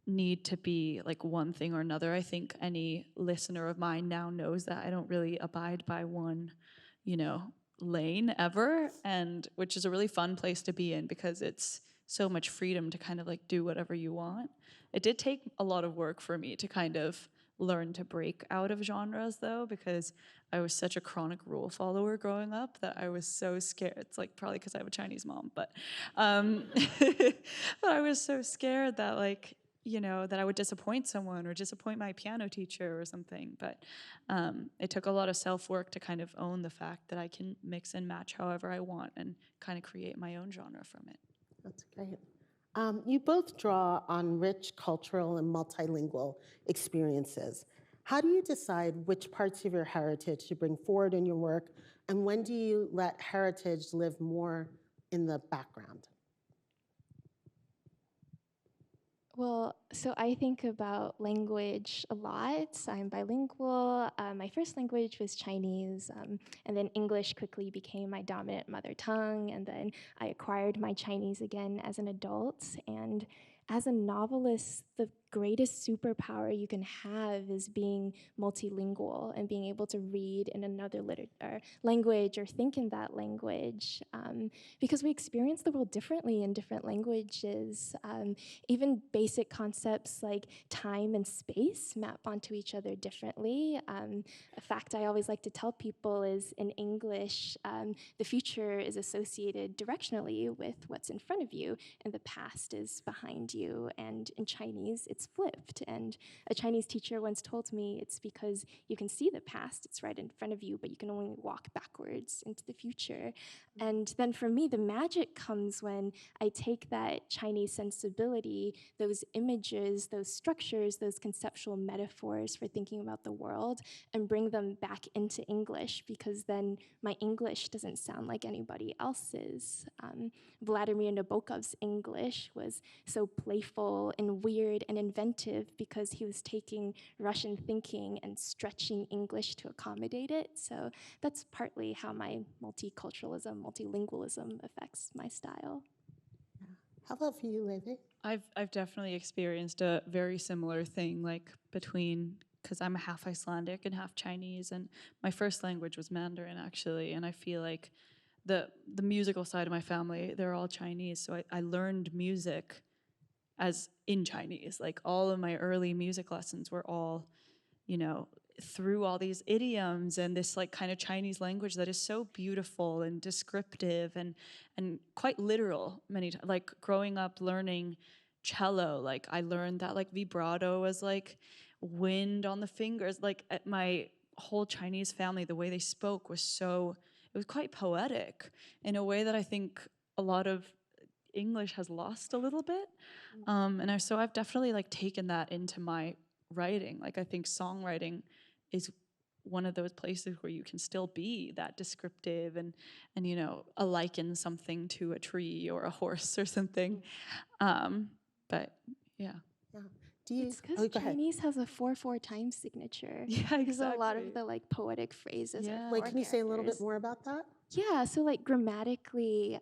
need to be like one thing or another. I think any listener of mine now knows that I don't really abide by one, lane ever, and which is a really fun place to be in because it's so much freedom to kind of like do whatever you want. It did take a lot of work for me to kind of learn to break out of genres though, because I was such a chronic rule follower growing up that I was so scared. It's like probably because I have a Chinese mom, but but I was so scared that that I would disappoint someone or disappoint my piano teacher or something. But it took a lot of self-work to kind of own the fact that I can mix and match however I want and kind of create my own genre from it. That's great. You both draw on rich cultural and multilingual experiences. How do you decide which parts of your heritage to bring forward in your work, and when do you let heritage live more in the background? Well, Well, so I think about language a lot. I'm bilingual. My first language was Chinese, and then English quickly became my dominant mother tongue. And then I acquired my Chinese again as an adult. And as a novelist, the greatest superpower you can have is being multilingual and being able to read in another language or think in that language, because we experience the world differently in different languages. Even basic concepts like time and space map onto each other differently. A fact I always like to tell people is in English, the future is associated directionally with what's in front of you, and the past is behind you. And in Chinese, it's flipped. And a Chinese teacher once told me it's because you can see the past, it's right in front of you, but you can only walk backwards into the future. And then for me, the magic comes when I take that Chinese sensibility, those images, those structures, those conceptual metaphors for thinking about the world, and bring them back into English, because then my English doesn't sound like anybody else's. Vladimir Nabokov's English was so playful and weird and inventive because he was taking Russian thinking and stretching English to accommodate it. So that's partly how my multiculturalism, multilingualism affects my style. How about for you, Laufey? I've definitely experienced a very similar thing, like between, because I'm half Icelandic and half Chinese, and my first language was Mandarin actually, and I feel like the musical side of my family, they're all Chinese, so I learned music as in Chinese. Like all of my early music lessons were all, through all these idioms and this like kind of Chinese language that is so beautiful and descriptive and quite literal many times. Like growing up learning cello, like I learned that like vibrato was like wind on the fingers. Like at my whole Chinese family, the way they spoke it was quite poetic in a way that I think a lot of English has lost a little bit. So I've definitely like taken that into my writing. Like I think songwriting is one of those places where you can still be that descriptive and liken something to a tree or a horse or something. But yeah. It's because Chinese has a 4/4 time signature. Yeah, Because a lot exactly. of the like poetic phrases are Wait, four can you say a little bit characters. more about that? Yeah, so like grammatically,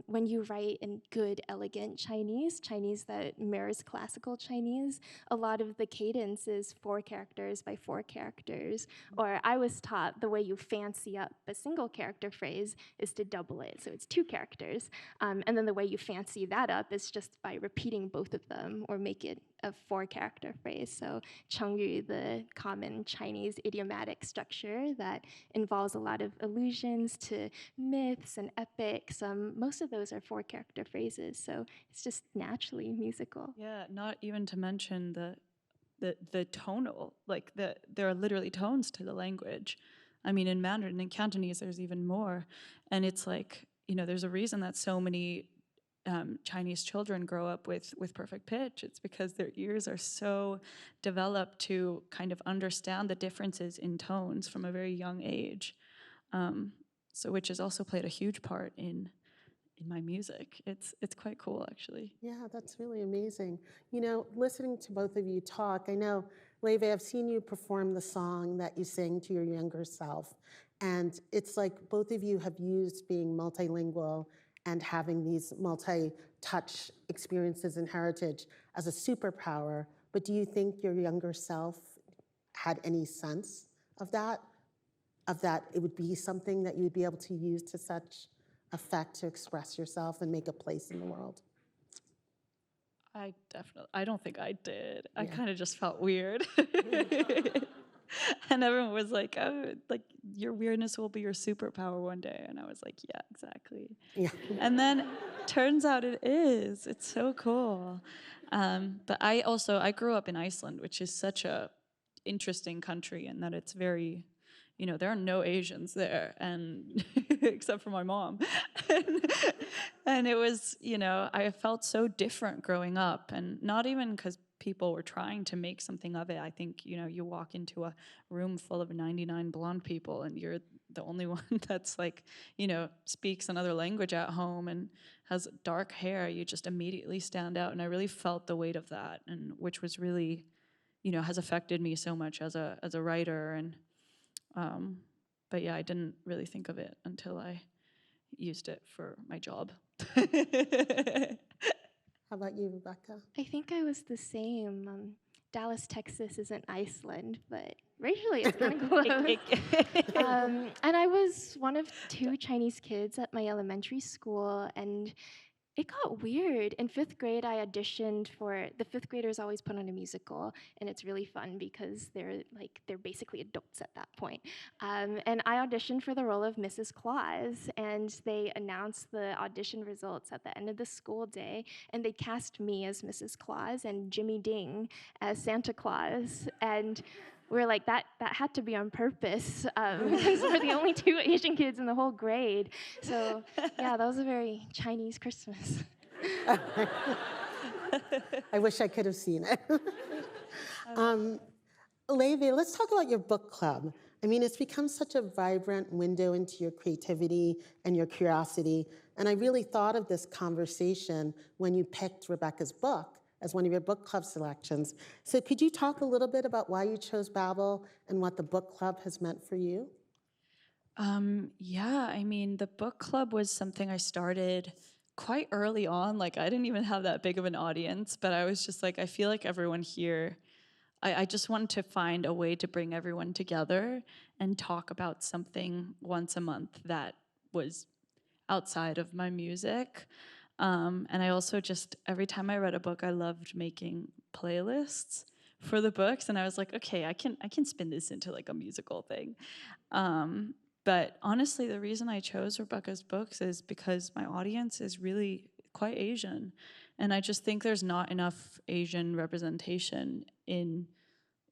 when you write in good, elegant Chinese that mirrors classical Chinese, a lot of the cadence is 4 characters by 4 characters. Or I was taught the way you fancy up a single character phrase is to double it, so it's 2 characters. And then the way you fancy that up is just by repeating both of them or make it a 4 character phrase. So Chengyu, the common Chinese idiomatic structure that involves a lot of allusions to myths and epics. Most of those are 4 character phrases, so it's just naturally musical. Yeah, not even to mention the tonal, like there are literally tones to the language. I mean, in Mandarin and Cantonese, there's even more. And it's like, there's a reason that so many Chinese children grow up with perfect pitch. It's because their ears are so developed to kind of understand the differences in tones from a very young age. So which has also played a huge part in my music. It's quite cool, actually. Yeah, that's really amazing. Listening to both of you talk, I know, Laufey, I've seen you perform the song that you sing to your younger self. And it's like both of you have used being multilingual and having these multi-touch experiences and heritage as a superpower. But do you think your younger self had any sense of that? Of that it would be something that you would be able to use to such effect to express yourself and make a place in the world? I don't think I did. I kind of just felt weird. And everyone was like, oh, like your weirdness will be your superpower one day. And I was like, yeah, exactly. Yeah. And then turns out it is. It's so cool. But I grew up in Iceland, which is such a interesting country in that it's very, there are no Asians there, and except for my mom. And it was, I felt so different growing up, and not even because people were trying to make something of it. I think, you walk into a room full of 99 blonde people and you're the only one that's like, speaks another language at home and has dark hair, you just immediately stand out. And I really felt the weight of that, and which was really, has affected me so much as a writer. And but yeah, I didn't really think of it until I used it for my job. How about you, Rebecca? I think I was the same. Dallas, Texas isn't Iceland, but racially it's kind of close. And I was one of 2 Chinese kids at my elementary school, and it got weird. In 5th grade, I auditioned for, the 5th graders always put on a musical, and it's really fun because they're basically adults at that point. And I auditioned for the role of Mrs. Claus, and they announced the audition results at the end of the school day, and they cast me as Mrs. Claus and Jimmy Ding as Santa Claus. And we're like, that had to be on purpose, because we're the only 2 Asian kids in the whole grade. So yeah, that was a very Chinese Christmas. I wish I could have seen it. Laufey, let's talk about your book club. I mean, it's become such a vibrant window into your creativity and your curiosity. And I really thought of this conversation when you picked Rebecca's book as one of your book club selections. So could you talk a little bit about why you chose Babel and what the book club has meant for you? Yeah, I mean, the book club was something I started quite early on. Like, I didn't even have that big of an audience, but I was just like, I feel like everyone here, I just wanted to find a way to bring everyone together and talk about something once a month that was outside of my music. And I also just, every time I read a book, I loved making playlists for the books. And I was like, okay, I can spin this into like a musical thing. But honestly, the reason I chose Rebecca's books is because my audience is really quite Asian. And I just think there's not enough Asian representation in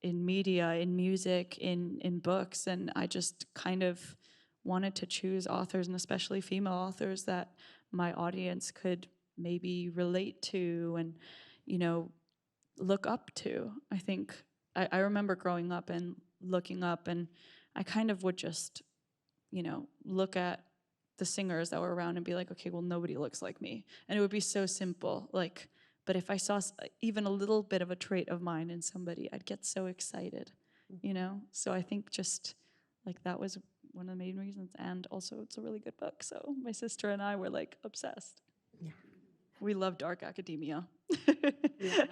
media, in music, in books. And I just kind of wanted to choose authors, and especially female authors, that my audience could maybe relate to and, look up to. I think I remember growing up and looking up, and I kind of would just, look at the singers that were around and be like, okay, well, nobody looks like me. And it would be so simple. Like, but if I saw even a little bit of a trait of mine in somebody, I'd get so excited, So I think just like that was one of the main reasons. And also it's a really good book. So my sister and I were like obsessed. Yeah. We love dark academia. Yeah.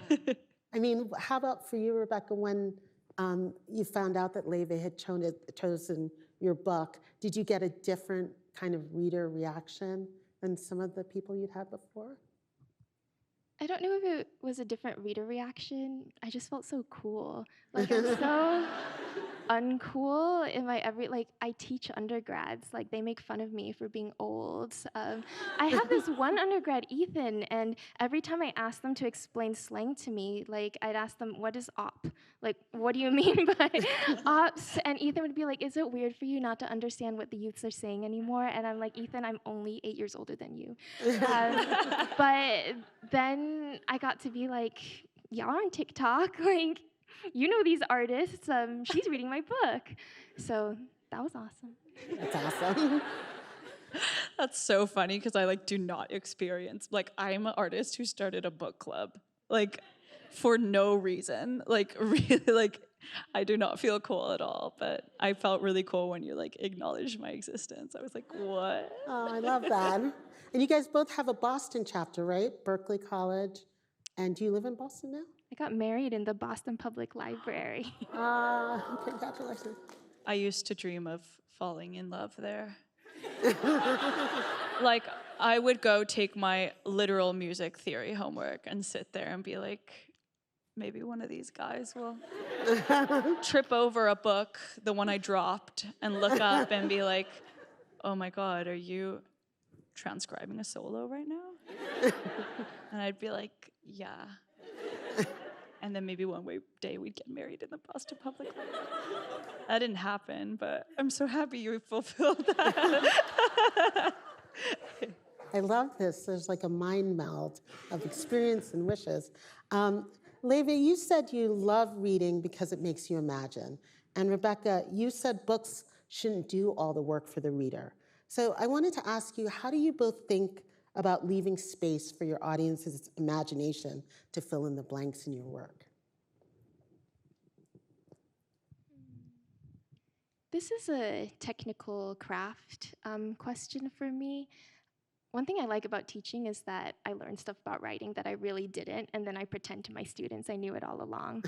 I mean, how about for you, Rebecca, when you found out that Laufey had chosen your book, did you get a different kind of reader reaction than some of the people you'd had before? I don't know if it was a different reader reaction. I just felt so cool. Like, I'm so uncool in my I teach undergrads. Like, they make fun of me for being old. I have this one undergrad, Ethan, and every time I ask them to explain slang to me, like, I'd ask them, what is op? Like, what do you mean by ops? And Ethan would be like, is it weird for you not to understand what the youths are saying anymore? And I'm like, Ethan, I'm only 8 years older than you. But then I got to be like, y'all on TikTok, like, you know these artists, she's reading my book. So that was awesome. That's awesome. That's so funny because I do not experience, I'm an artist who started a book club, for no reason, really, I do not feel cool at all, but I felt really cool when you acknowledged my existence. I was like, what? Oh, I love that. And you guys both have a Boston chapter, right? Berkeley College. And do you live in Boston now? I got married in the Boston Public Library. Congratulations. I used to dream of falling in love there. I would go take my literal music theory homework and sit there and be like, maybe one of these guys will trip over a book, the one I dropped, and look up and be like, oh my God, are you transcribing a solo right now? And I'd be like, yeah. And then maybe one day we'd get married in the Boston Public Library. That didn't happen, but I'm so happy you fulfilled that. I love this. There's a mind meld of experience and wishes. Laufey, you said you love reading because it makes you imagine. And Rebecca, you said books shouldn't do all the work for the reader. So I wanted to ask you, how do you both think about leaving space for your audience's imagination to fill in the blanks in your work? This is a technical craft question for me. One thing I like about teaching is that I learn stuff about writing that I really didn't, and then I pretend to my students I knew it all along.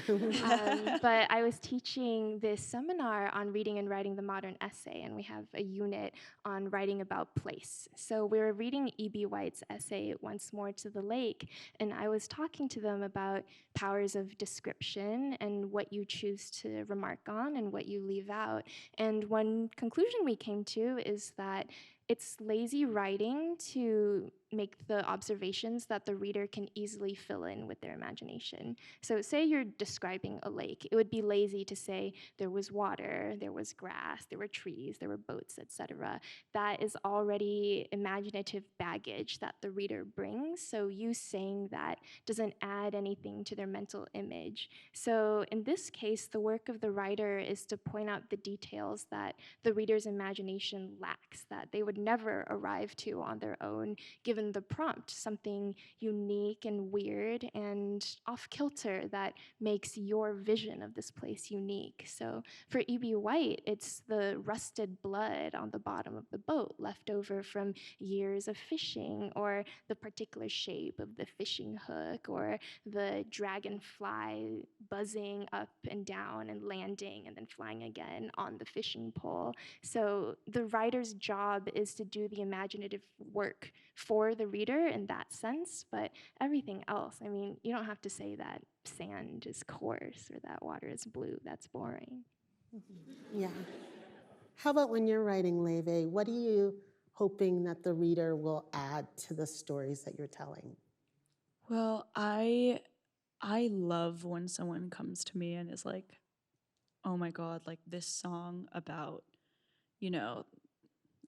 But I was teaching this seminar on reading and writing the modern essay, and we have a unit on writing about place. So we were reading E.B. White's essay, Once More to the Lake, and I was talking to them about powers of description and what you choose to remark on and what you leave out. And one conclusion we came to is that it's lazy writing to make the observations that the reader can easily fill in with their imagination. So say you're describing a lake. It would be lazy to say there was water, there was grass, there were trees, there were boats, etc. That is already imaginative baggage that the reader brings. So you saying that doesn't add anything to their mental image. So in this case, the work of the writer is to point out the details that the reader's imagination lacks, that they would never arrive to on their own, given the prompt, something unique and weird and off-kilter that makes your vision of this place unique. So for E.B. White, it's the rusted blood on the bottom of the boat left over from years of fishing, or the particular shape of the fishing hook, or the dragonfly buzzing up and down and landing and then flying again on the fishing pole. So the writer's job is to do the imaginative work for the reader in that sense, but everything else, I mean, you don't have to say that sand is coarse or that water is blue. That's boring. Yeah. How about when you're writing, Laufey? What are you hoping that the reader will add to the stories that you're telling? Well, I love when someone comes to me and is like, "Oh my God, like this song about, you know,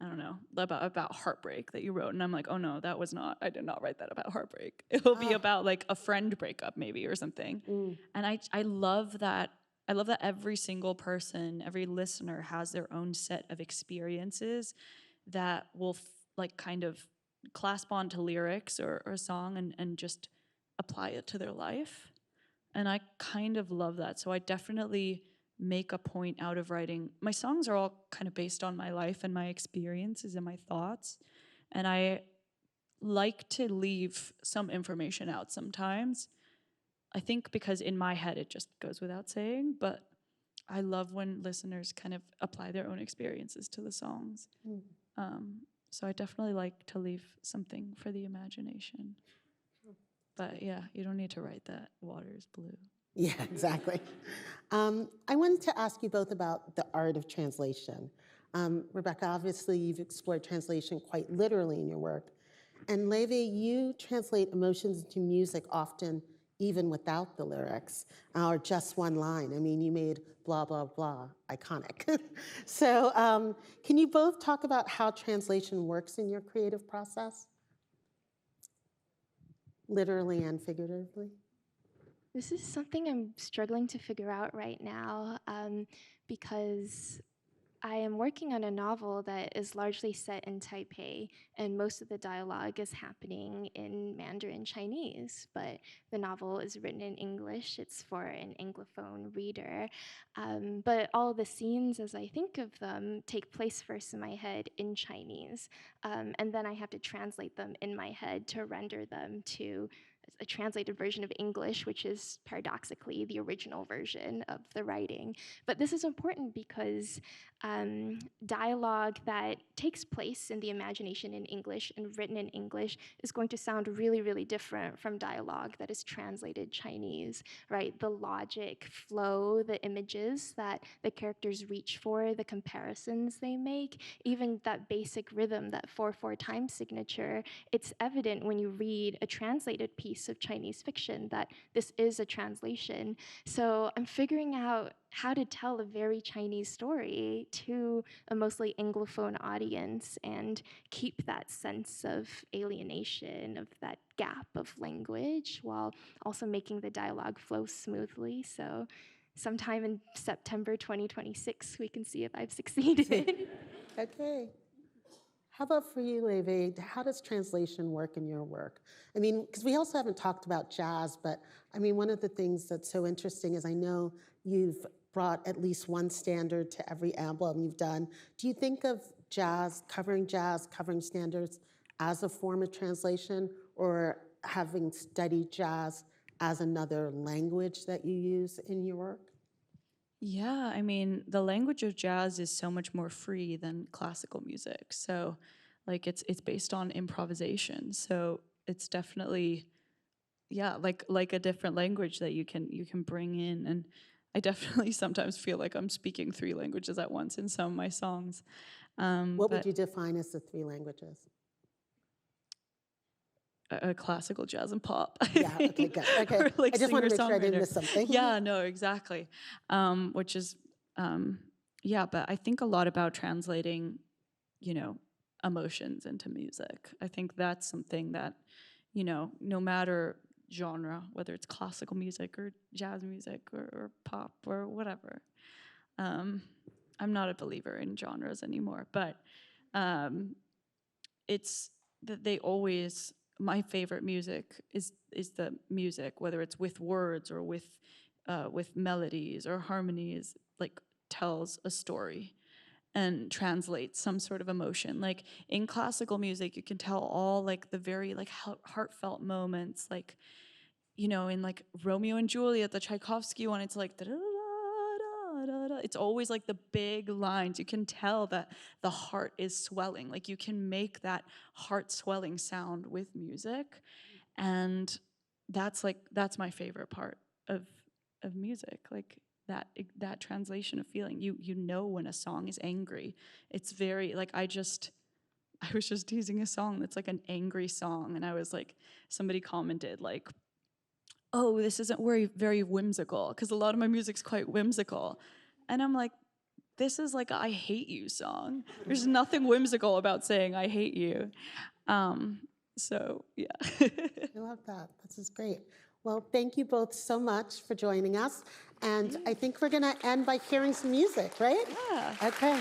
I don't know, about heartbreak that you wrote." And I'm like, "Oh no, that was not, I did not write that about heartbreak. It'll be about like a friend breakup maybe or something." And I love that. I love that every single person, every listener has their own set of experiences that will like kind of clasp onto lyrics or a song and just apply it to their life. And I kind of love that. So I definitely make a point out of writing. My songs are all kind of based on my life and my experiences and my thoughts. And I like to leave some information out sometimes. I think because in my head it just goes without saying, but I love when listeners kind of apply their own experiences to the songs. So I definitely like to leave something for the imagination. But yeah, you don't need to write that water is blue. Yeah, exactly. I wanted to ask you both about the art of translation. Rebecca, obviously you've explored translation quite literally in your work. And Laufey, you translate emotions into music often even without the lyrics, or just one line. I mean, you made blah, blah, blah iconic. So can you both talk about how translation works in your creative process? Literally and figuratively? This is something I'm struggling to figure out right now because I am working on a novel that is largely set in Taipei, and most of the dialogue is happening in Mandarin Chinese, but the novel is written in English. It's for an Anglophone reader. But all the scenes, as I think of them, take place first in my head in Chinese, and then I have to translate them in my head to render them to a translated version of English, which is paradoxically the original version of the writing. But this is important because dialogue that takes place in the imagination in English and written in English is going to sound really, really different from dialogue that is translated Chinese, right? The logic, flow, the images that the characters reach for, the comparisons they make, even that basic rhythm, that 4/4 time signature, it's evident when you read a translated piece of Chinese fiction that this is a translation. So I'm figuring out how to tell a very Chinese story to a mostly Anglophone audience and keep that sense of alienation, of that gap of language, while also making the dialogue flow smoothly. So sometime in September 2026, we can see if I've succeeded. Okay. How about for you, Laufey? How does translation work in your work? I mean, because we also haven't talked about jazz, but I mean, one of the things that's so interesting is I know you've brought at least one standard to every album you've done. Do you think of jazz, covering standards as a form of translation, or having studied jazz as another language that you use in your work? Yeah, I mean, the language of jazz is so much more free than classical music. So, like, it's based on improvisation. So it's definitely, yeah, like a different language that you can bring in. And I definitely sometimes feel like I'm speaking three languages at once in some of my songs. What would But you define as the three languages? classical, jazz, and pop. I Yeah, okay, think, good. Okay, or like I just want to make sure I didn't singer-songwriter. miss something. Yeah, no, exactly. Which is, yeah, but I think a lot about translating, emotions into music. I think that's something that, no matter genre, whether it's classical music or jazz music or pop or whatever. I'm not a believer in genres anymore, but it's that they always, my favorite music is the music, whether it's with words or with melodies or harmonies, like tells a story and translates some sort of emotion. Like in classical music, you can tell all like the very like heartfelt moments, like in like Romeo and Juliet, the Tchaikovsky one, it's like da-da-da-da-da-da. It's always like the big lines. You can tell that the heart is swelling. Like you can make that heart swelling sound with music. And that's my favorite part of music. Like that translation of feeling. You know when a song is angry. It's very like I was just teasing a song that's like an angry song, and I was like, somebody commented like, oh, this isn't very whimsical, because a lot of my music's quite whimsical. And I'm like, this is like a I hate you song. There's nothing whimsical about saying I hate you. So yeah. I love that. This is great. Well, thank you both so much for joining us. And I think we're going to end by hearing some music, right? Yeah. Okay.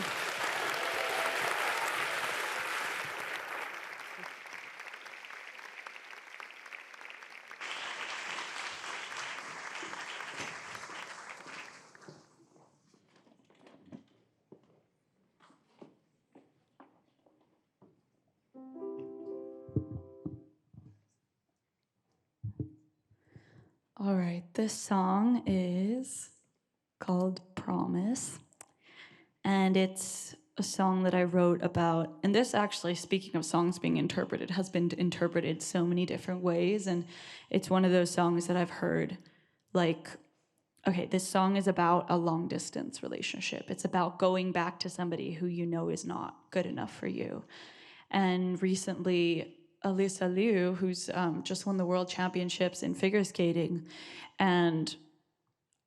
All right, this song is called Promise. And it's a song that I wrote about, and this actually, speaking of songs being interpreted, has been interpreted so many different ways. And it's one of those songs that I've heard like, okay, this song is about a long distance relationship. It's about going back to somebody who you know is not good enough for you. And recently, Alyssa Liu, who's just won the world championships in figure skating, and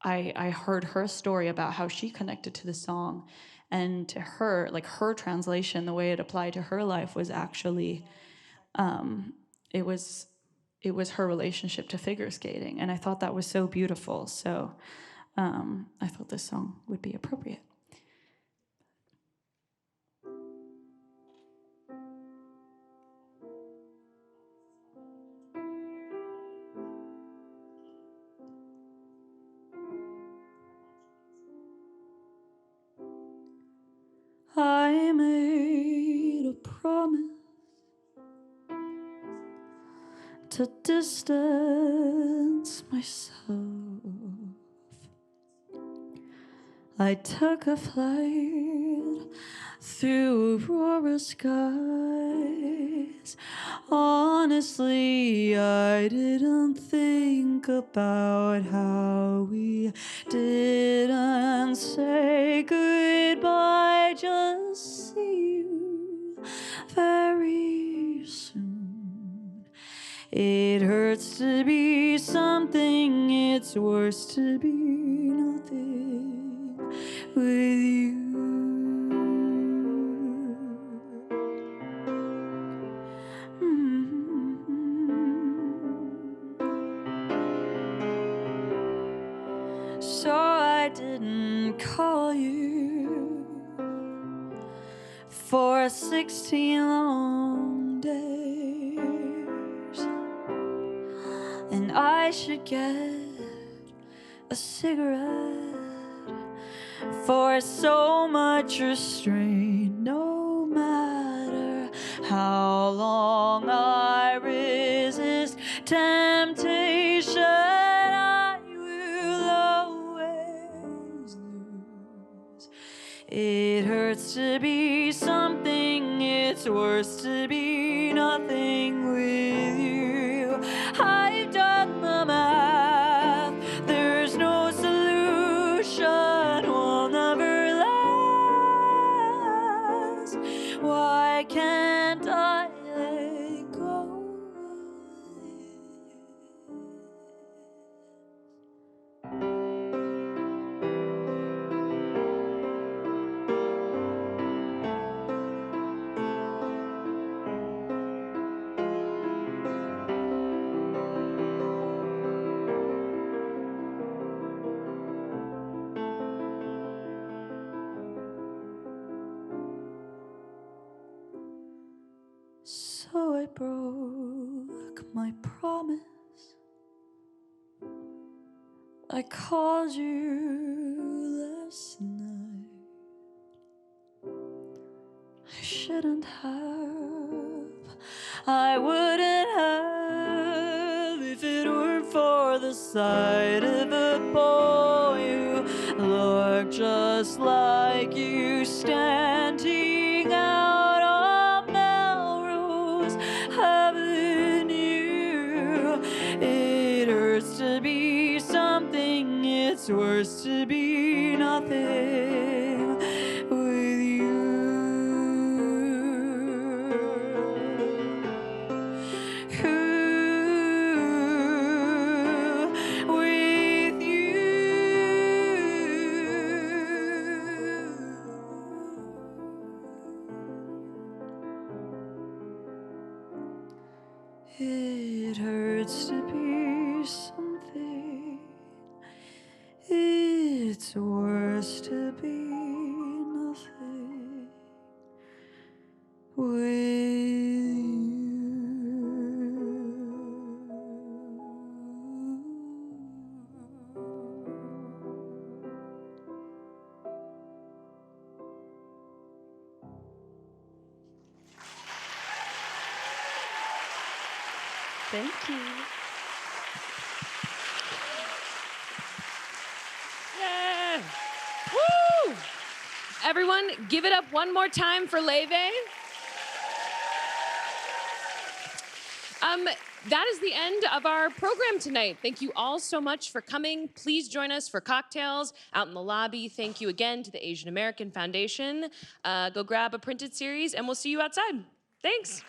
I heard her story about how she connected to the song, and to her, like her translation, the way it applied to her life was actually, it was her relationship to figure skating, and I thought that was so beautiful. So I thought this song would be appropriate. I made a promise to distance myself. I took a flight through aurora skies. Honestly, I didn't think about how we didn't say goodbye. Just see you very soon. It hurts to be something, it's worse to be nothing with you. So I I didn't call you for 16 long days, and I should get a cigarette for so much restraint. No matter how long I resist temptation, I will always lose. It hurts to be something, it's worse to be nothing with you. I've done the math, there's no solution, will never last. Why can't I let go? So I broke my promise. I called you last night. I shouldn't have. I wouldn't have if it weren't for the sight of a boy who looked just like you standing out on Melrose Avenue. It hurts to be something, it's worse to be nothing with you. With you. It hurts to be something, it's worse to be nothing with you. Thank you. Yeah. Woo! Everyone, give it up one more time for Laufey. That is the end of our program tonight. Thank you all so much for coming. Please join us for cocktails out in the lobby. Thank you again to the Asian American Foundation. Go grab a printed series, and we'll see you outside. Thanks.